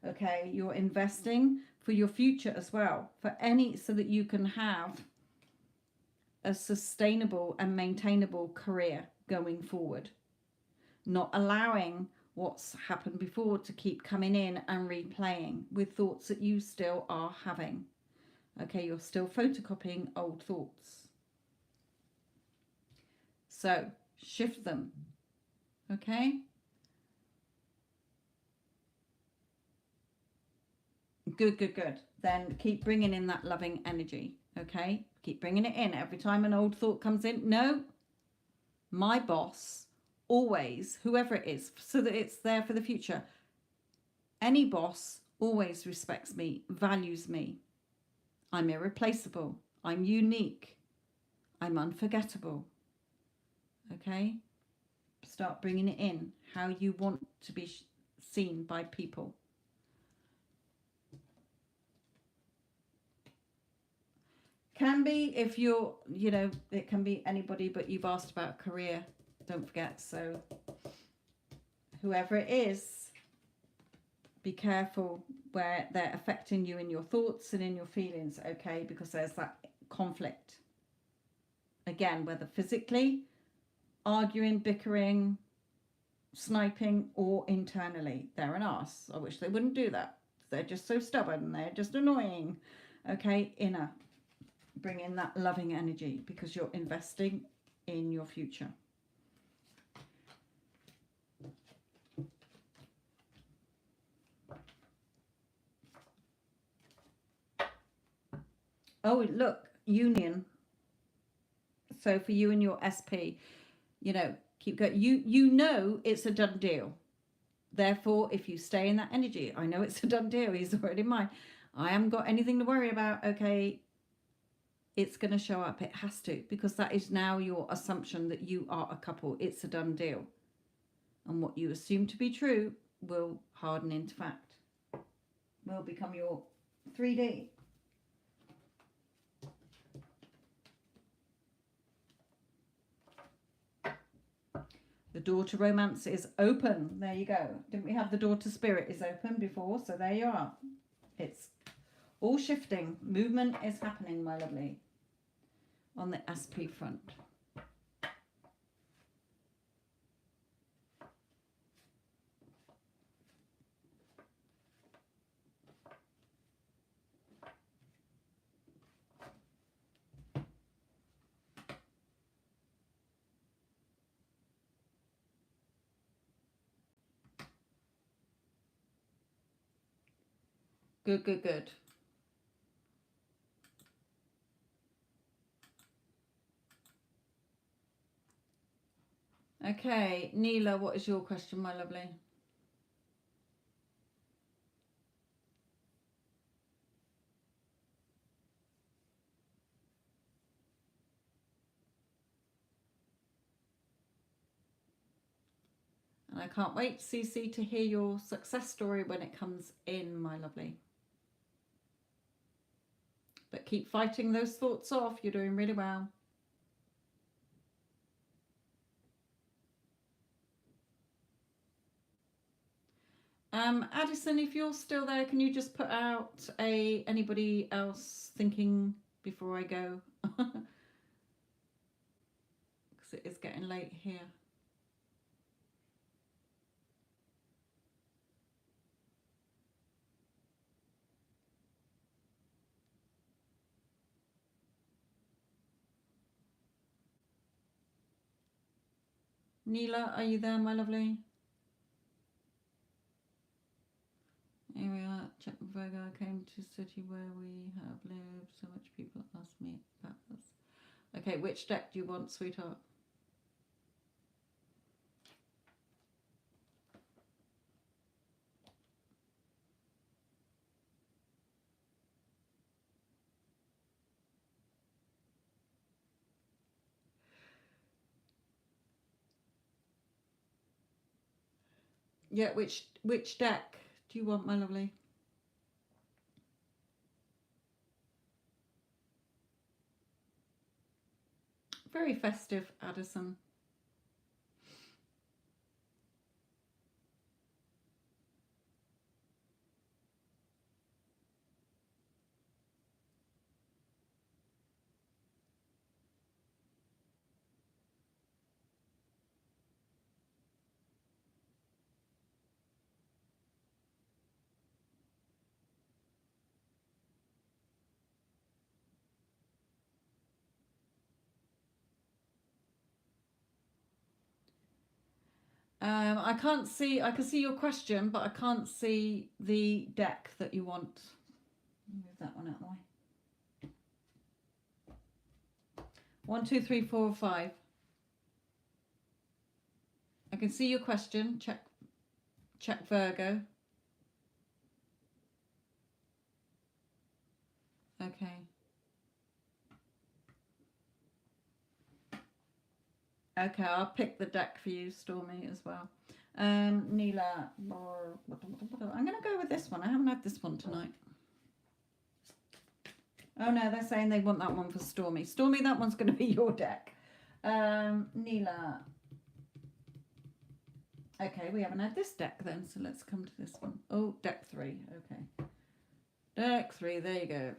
Okay, you're investing for your future as well, so that you can have a sustainable and maintainable career going forward, not allowing what's happened before to keep coming in and replaying with thoughts that you still are having. Okay, you're still photocopying old thoughts. So shift them. Okay. Good. Then keep bringing in that loving energy. Okay. Keep bringing it in. Every time an old thought comes in, no, my boss, always, whoever it is, so that it's there for the future. Any boss always respects me, values me. I'm irreplaceable. I'm unique. I'm unforgettable. Okay? Start bringing it in, how you want to be seen by people. Can be, if you're, you know, it can be anybody, but you've asked about career, don't forget. So whoever it is, be careful where they're affecting you in your thoughts and in your feelings, okay? Because there's that conflict. Again, whether physically, arguing, bickering, sniping, or internally. They're an arse. I wish they wouldn't do that. They're just so stubborn. They're just annoying. Okay, inner. Bring in that loving energy because you're investing in your future. Oh, look, union. So for you and your SP, you know, keep going. You know it's a done deal. Therefore, if you stay in that energy, I know it's a done deal. He's already mine. I haven't got anything to worry about. Okay, it's going to show up. It has to, because that is now your assumption that you are a couple. It's a done deal. And what you assume to be true will harden into fact. Will become your 3D. The door to romance is open. There you go. Didn't we have the door to spirit is open before? So there you are. It's all shifting. Movement is happening, my lovely, on the SP front. Good, good, good. Okay, Neela, what is your question, my lovely? And I can't wait, Cece, to hear your success story when it comes in, my lovely. But keep fighting those thoughts off. You're doing really well. Addison, if you're still there, can you just put out anybody else thinking before I go? Because it is getting late here. Neela, are you there, my lovely? Here we are. Czech Virgo. I came to a city where we have lived. So much people ask me about this. Okay, which deck do you want, sweetheart? Yeah, which deck do you want, my lovely? Very festive, Addison. I can't see. I can see your question, but I can't see the deck that you want. Move that one out of the way. 1, 2, 3, 4, 5. I can see your question. Check Virgo. Okay. Okay, I'll pick the deck for you, Stormy, as well. Neela, I'm going to go with this one. I haven't had this one tonight. Oh no, they're saying they want that one for Stormy. Stormy, that one's going to be your deck. Neela. Okay, we haven't had this deck then, so let's come to this one. Oh, deck 3. Okay. Deck 3, there you go.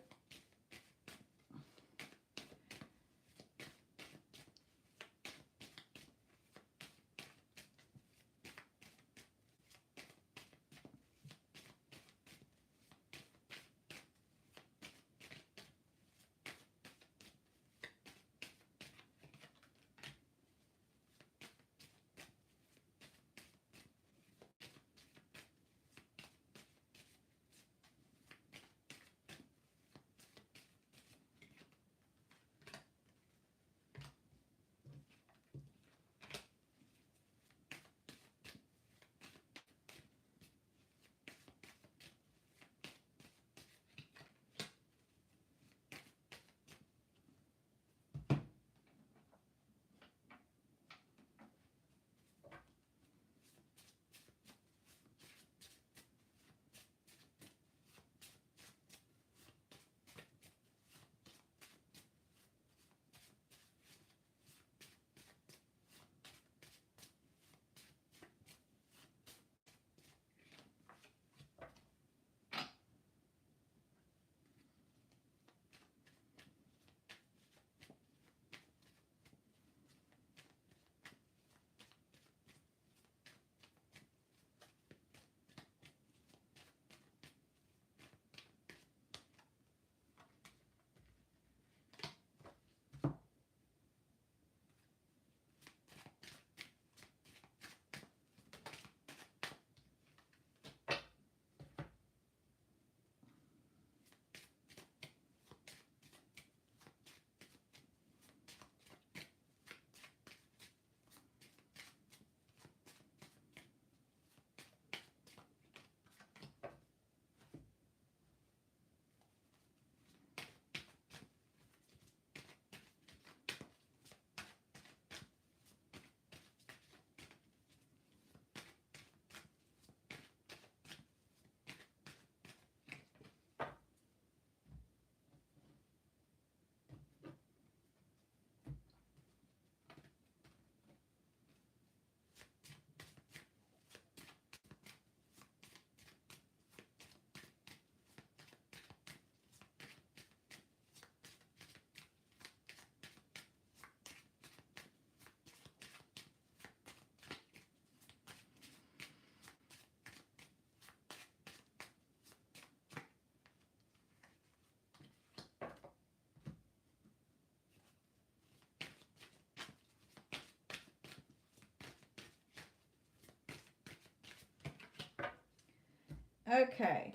Okay.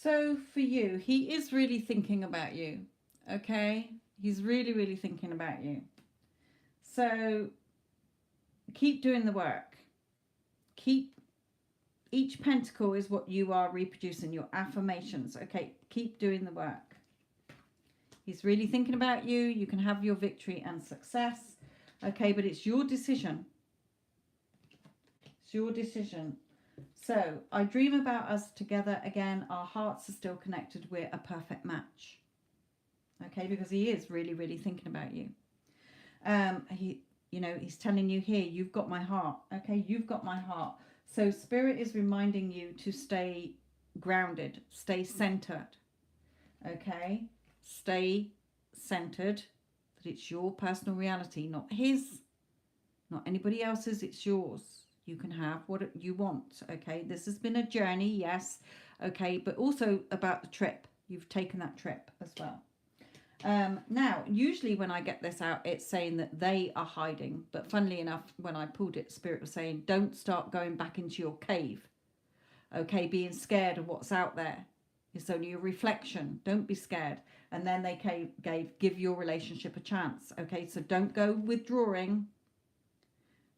So for you, he is really thinking about you. Okay. He's really, really thinking about you. So keep doing the work. Each pentacle is what you are reproducing, your affirmations. Okay. Keep doing the work. He's really thinking about you. You can have your victory and success. Okay. But it's your decision. It's your decision. So I dream about us together again. Our hearts are still connected. We're a perfect match. Okay, because he is really, really thinking about you. He's telling you here, you've got my heart. Okay, you've got my heart. So Spirit is reminding you to stay grounded, stay centered. Okay, stay centered. That it's your personal reality, not his, not anybody else's. It's yours. You can have what you want. Okay, this has been a journey, yes. Okay, but also about the trip. You've taken that trip as well. Now, usually when I get this out, it's saying that they are hiding. But funnily enough, when I pulled it, Spirit was saying, don't start going back into your cave. Okay, being scared of what's out there. It's only a reflection. Don't be scared. And then they give your relationship a chance. Okay, so don't go withdrawing,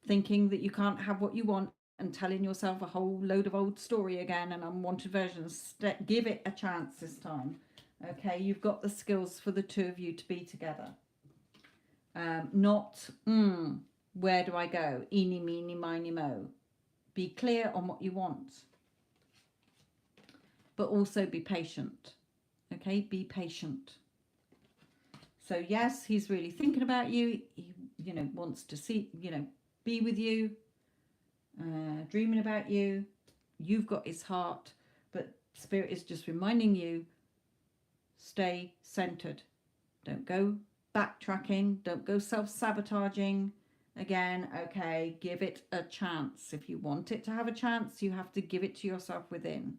thinking that you can't have what you want and telling yourself a whole load of old story again and unwanted versions. Give it a chance this time. Okay, you've got the skills for the two of you to be together. Not, where do I go? Eeny, meeny, miny, mo. Be clear on what you want. But also be patient. Okay, be patient. So yes, he's really thinking about you. He, wants to see, be with you, dreaming about you. You've got his heart, but Spirit is just reminding you, stay centered. Don't go backtracking. Don't go self-sabotaging again. Okay, give it a chance. If you want it to have a chance, you have to give it to yourself within.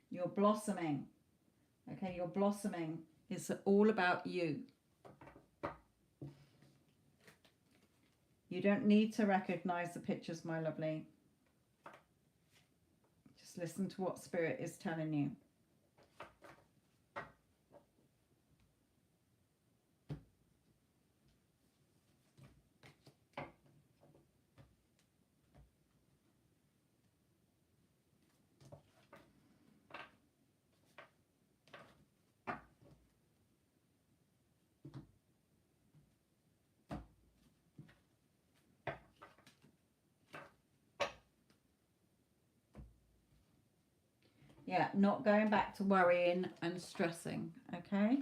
You're blossoming. Okay, you're blossoming. It's all about you. You don't need to recognize the pictures, my lovely. Just listen to what Spirit is telling you. Yeah, not going back to worrying and stressing, okay?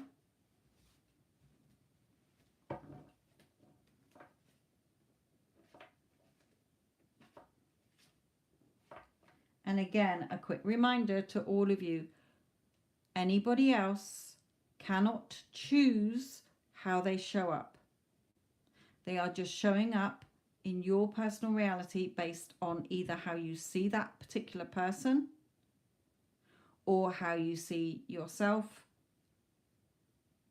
And again, a quick reminder to all of you, anybody else cannot choose how they show up. They are just showing up in your personal reality based on either how you see that particular person or how you see yourself,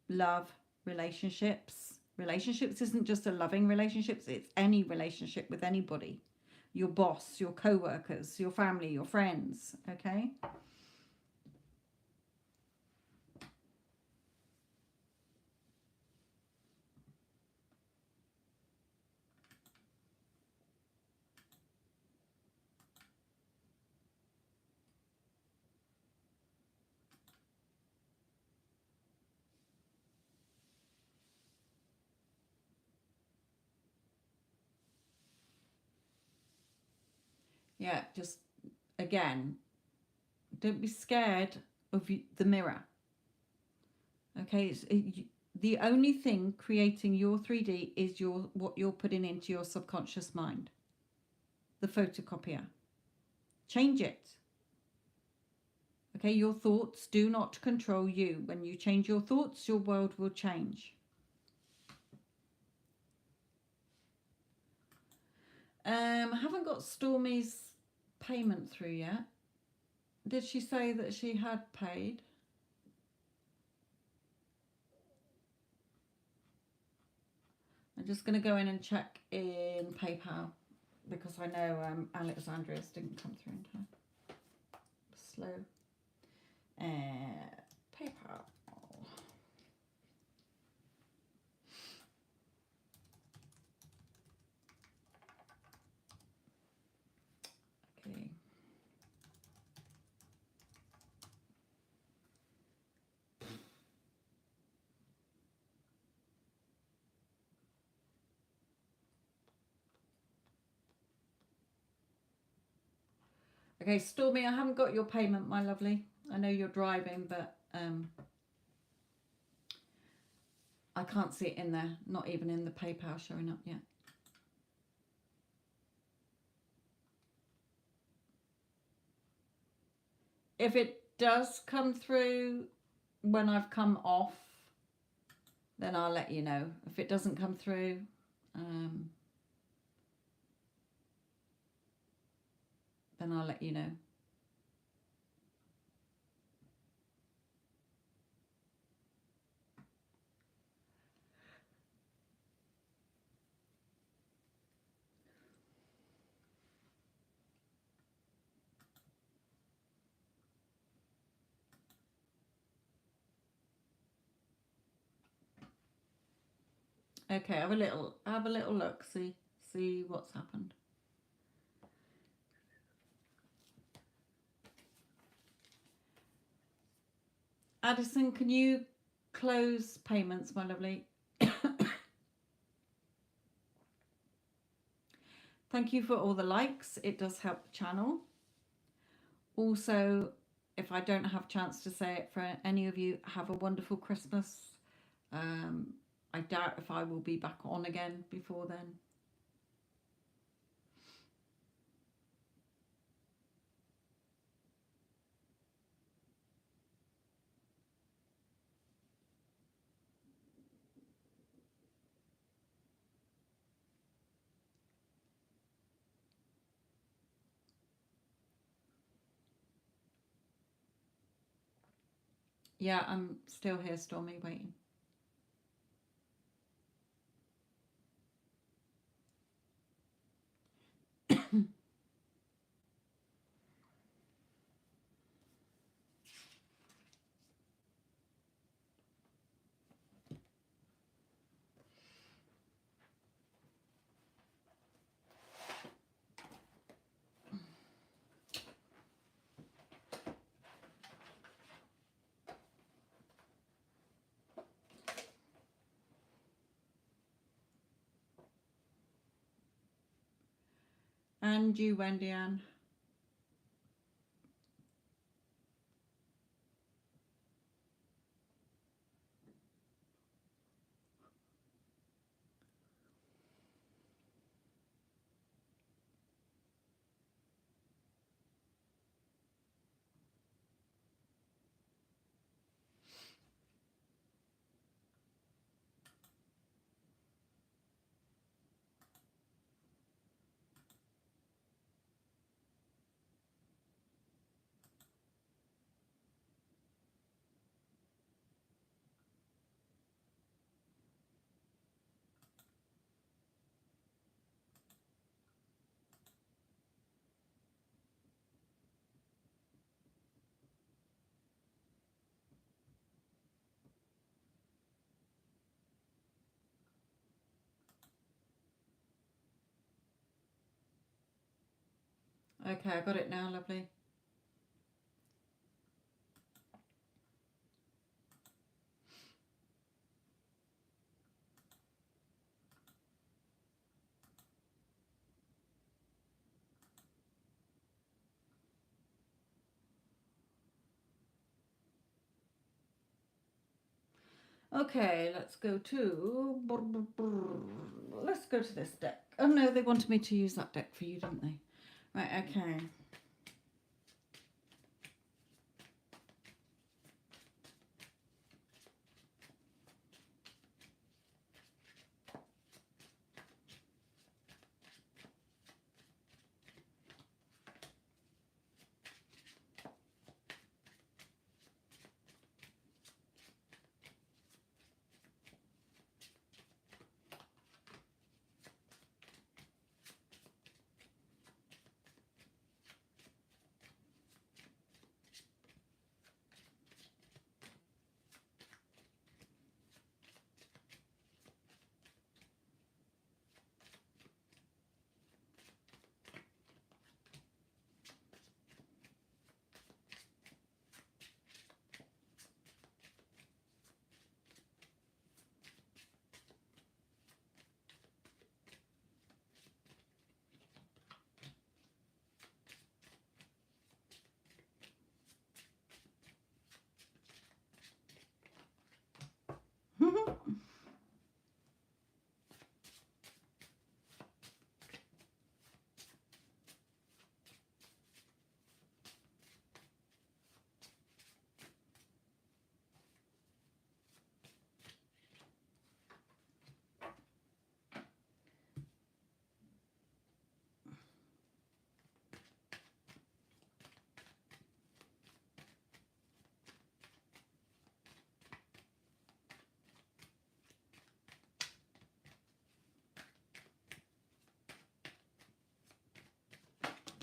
love, relationships. Relationships isn't just a loving relationships, it's any relationship with anybody. Your boss, your co-workers, your family, your friends, okay? Yeah, just again, don't be scared of the mirror. Okay, the only thing creating your 3D is what you're putting into your subconscious mind, the photocopier. Change it. Okay, your thoughts do not control you. When you change your thoughts, your world will change. I haven't got Stormy's payment through yet. Did she say that she had paid? just going to go in and check in PayPal because I know Alexandria's didn't come through in time. Slow. PayPal. Okay. Okay, Stormy, I haven't got your payment, my lovely. I know you're driving, but I can't see it in there. Not even in the PayPal showing up yet. If it does come through when I've come off, then I'll let you know. If it doesn't come through, then I'll let you know. Okay, have a little look, see what's happened. Addison, can you close payments, my lovely? Thank you for all the likes. It does help the channel. Also, if I don't have a chance to say it for any of you, have a wonderful Christmas. I doubt if I will be back on again before then. Yeah, I'm still here, Stormy, waiting. And you, Wendy Ann. Okay, I got it now, lovely. Okay, let's go to this deck. Oh no, they wanted me to use that deck for you, didn't they? Right, okay.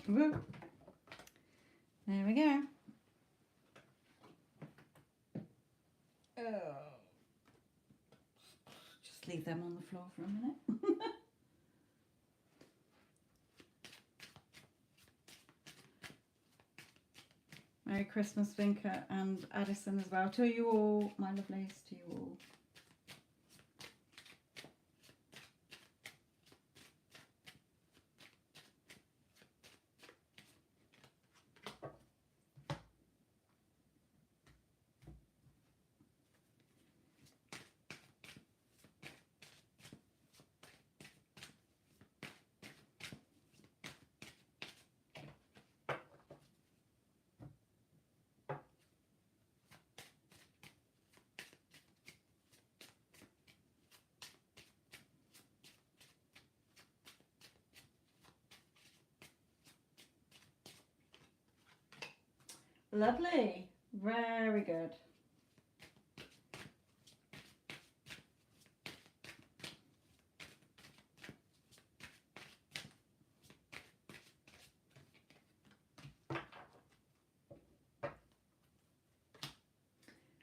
Woo. There we go. Oh. Just leave them on the floor for a minute. Merry Christmas, Vinka and Addison as well. To you all, my lovelies, to you all. Lovely. Very good.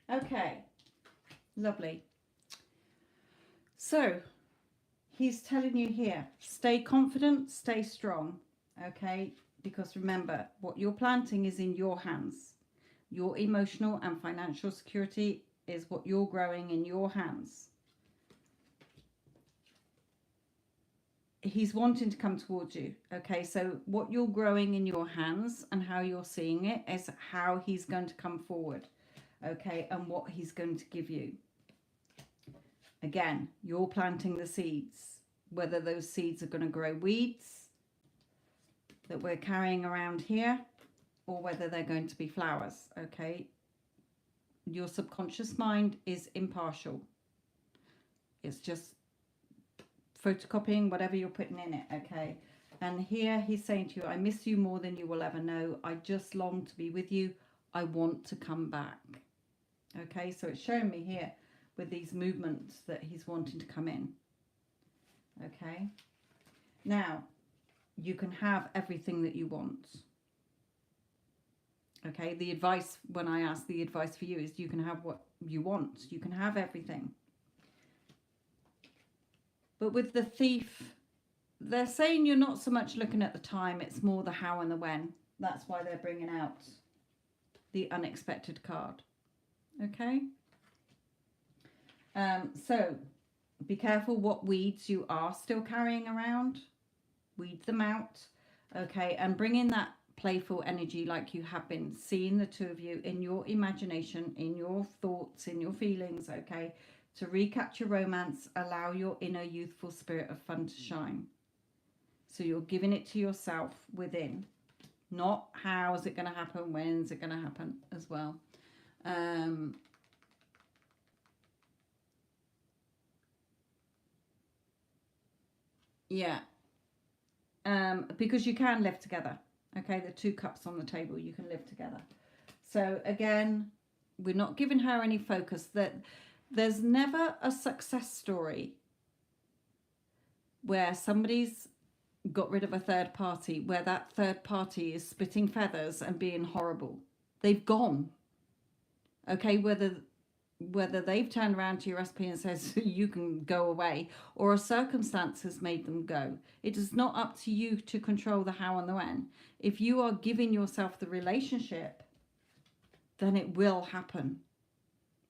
Okay. Lovely. So, he's telling you here, stay confident, stay strong. Okay? Because remember, what you're planting is in your hands. Your emotional and financial security is what you're growing in your hands. He's wanting to come towards you. Okay, so what you're growing in your hands and how you're seeing it is how he's going to come forward. Okay, and what he's going to give you. Again, you're planting the seeds. Whether those seeds are going to grow weeds that we're carrying around here, or whether they're going to be flowers. Okay, your subconscious mind is impartial. It's just photocopying whatever you're putting in it. Okay, and here he's saying to you, I miss you more than you will ever know. I just long to be with you. I want to come back. Okay, so it's showing me here with these movements that he's wanting to come in. Okay, now you can have everything that you want. Okay, the advice, when I ask the advice for you, is you can have what you want. You can have everything. But with the thief, they're saying you're not so much looking at the time, it's more the how and the when. That's why they're bringing out the unexpected card. Okay? So, be careful what weeds you are still carrying around. Weed them out. Okay, and bring in that playful energy like you have been, seeing the two of you in your imagination, in your thoughts, in your feelings. Okay, to recapture romance, allow your inner youthful spirit of fun to shine. So you're giving it to yourself within, not how is it going to happen, when's it going to happen as well. Yeah, because you can live together. Okay, the 2 cups on the table, you can live together. So again, we're not giving her any focus. That there's never a success story where somebody's got rid of a third party, where that third party is spitting feathers and being horrible. They've gone. Okay, whether they've turned around to your SP and says you can go away, or a circumstance has made them go. It is not up to you to control the how and the when. If you are giving yourself the relationship, then it will happen,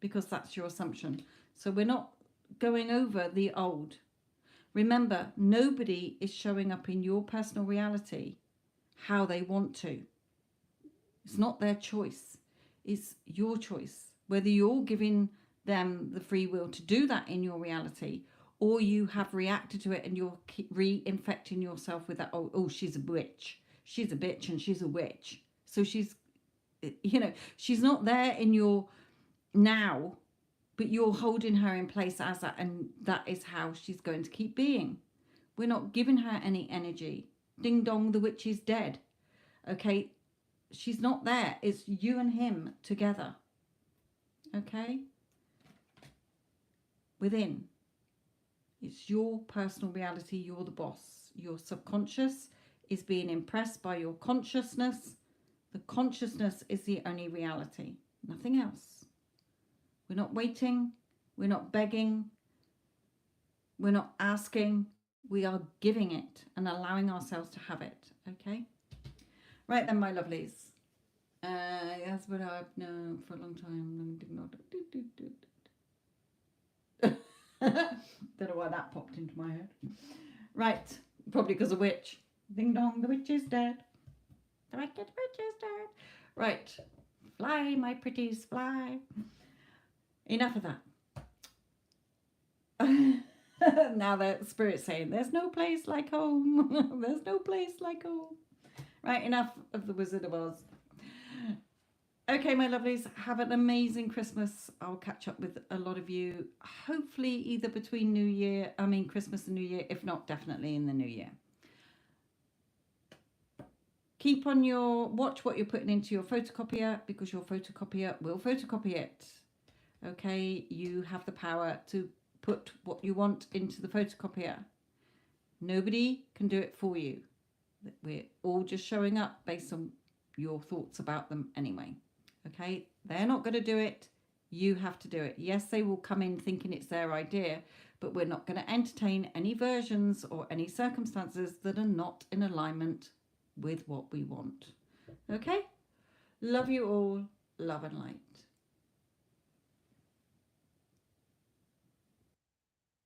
because that's your assumption. So we're not going over the old. Remember, nobody is showing up in your personal reality how they want to. It's not their choice. It's your choice. Whether you're giving them the free will to do that in your reality, or you have reacted to it and you're reinfecting yourself with that, oh, she's a witch. She's a bitch and she's a witch. So she's, she's not there in your now, but you're holding her in place as that, and that is how she's going to keep being. We're not giving her any energy. Ding dong, the witch is dead. Okay, she's not there. It's you and him together. Okay, within. It's your personal reality. You're the boss. Your subconscious is being impressed by your consciousness. The consciousness is the only reality, nothing else. We're not waiting, we're not begging, we're not asking, we are giving it and allowing ourselves to have it, okay? Right then, my lovelies. That's what I've known for a long time. Don't know why that popped into my head. Right, probably because of witch. Ding dong, the witch is dead. The wicked witch is dead. Right, fly, my pretties, fly. Enough of that. Now the spirit's saying, there's no place like home. There's no place like home. Right, enough of the Wizard of Oz. Okay, my lovelies, have an amazing Christmas. I'll catch up with a lot of you, hopefully either between Christmas and New Year, if not, definitely in the New Year. Keep on watch what you're putting into your photocopier, because your photocopier will photocopy it. Okay, you have the power to put what you want into the photocopier. Nobody can do it for you. We're all just showing up based on your thoughts about them anyway. Okay, they're not going to do it. You have to do it. Yes, they will come in thinking it's their idea, but we're not going to entertain any versions or any circumstances that are not in alignment with what we want. Okay, love you all. Love and light.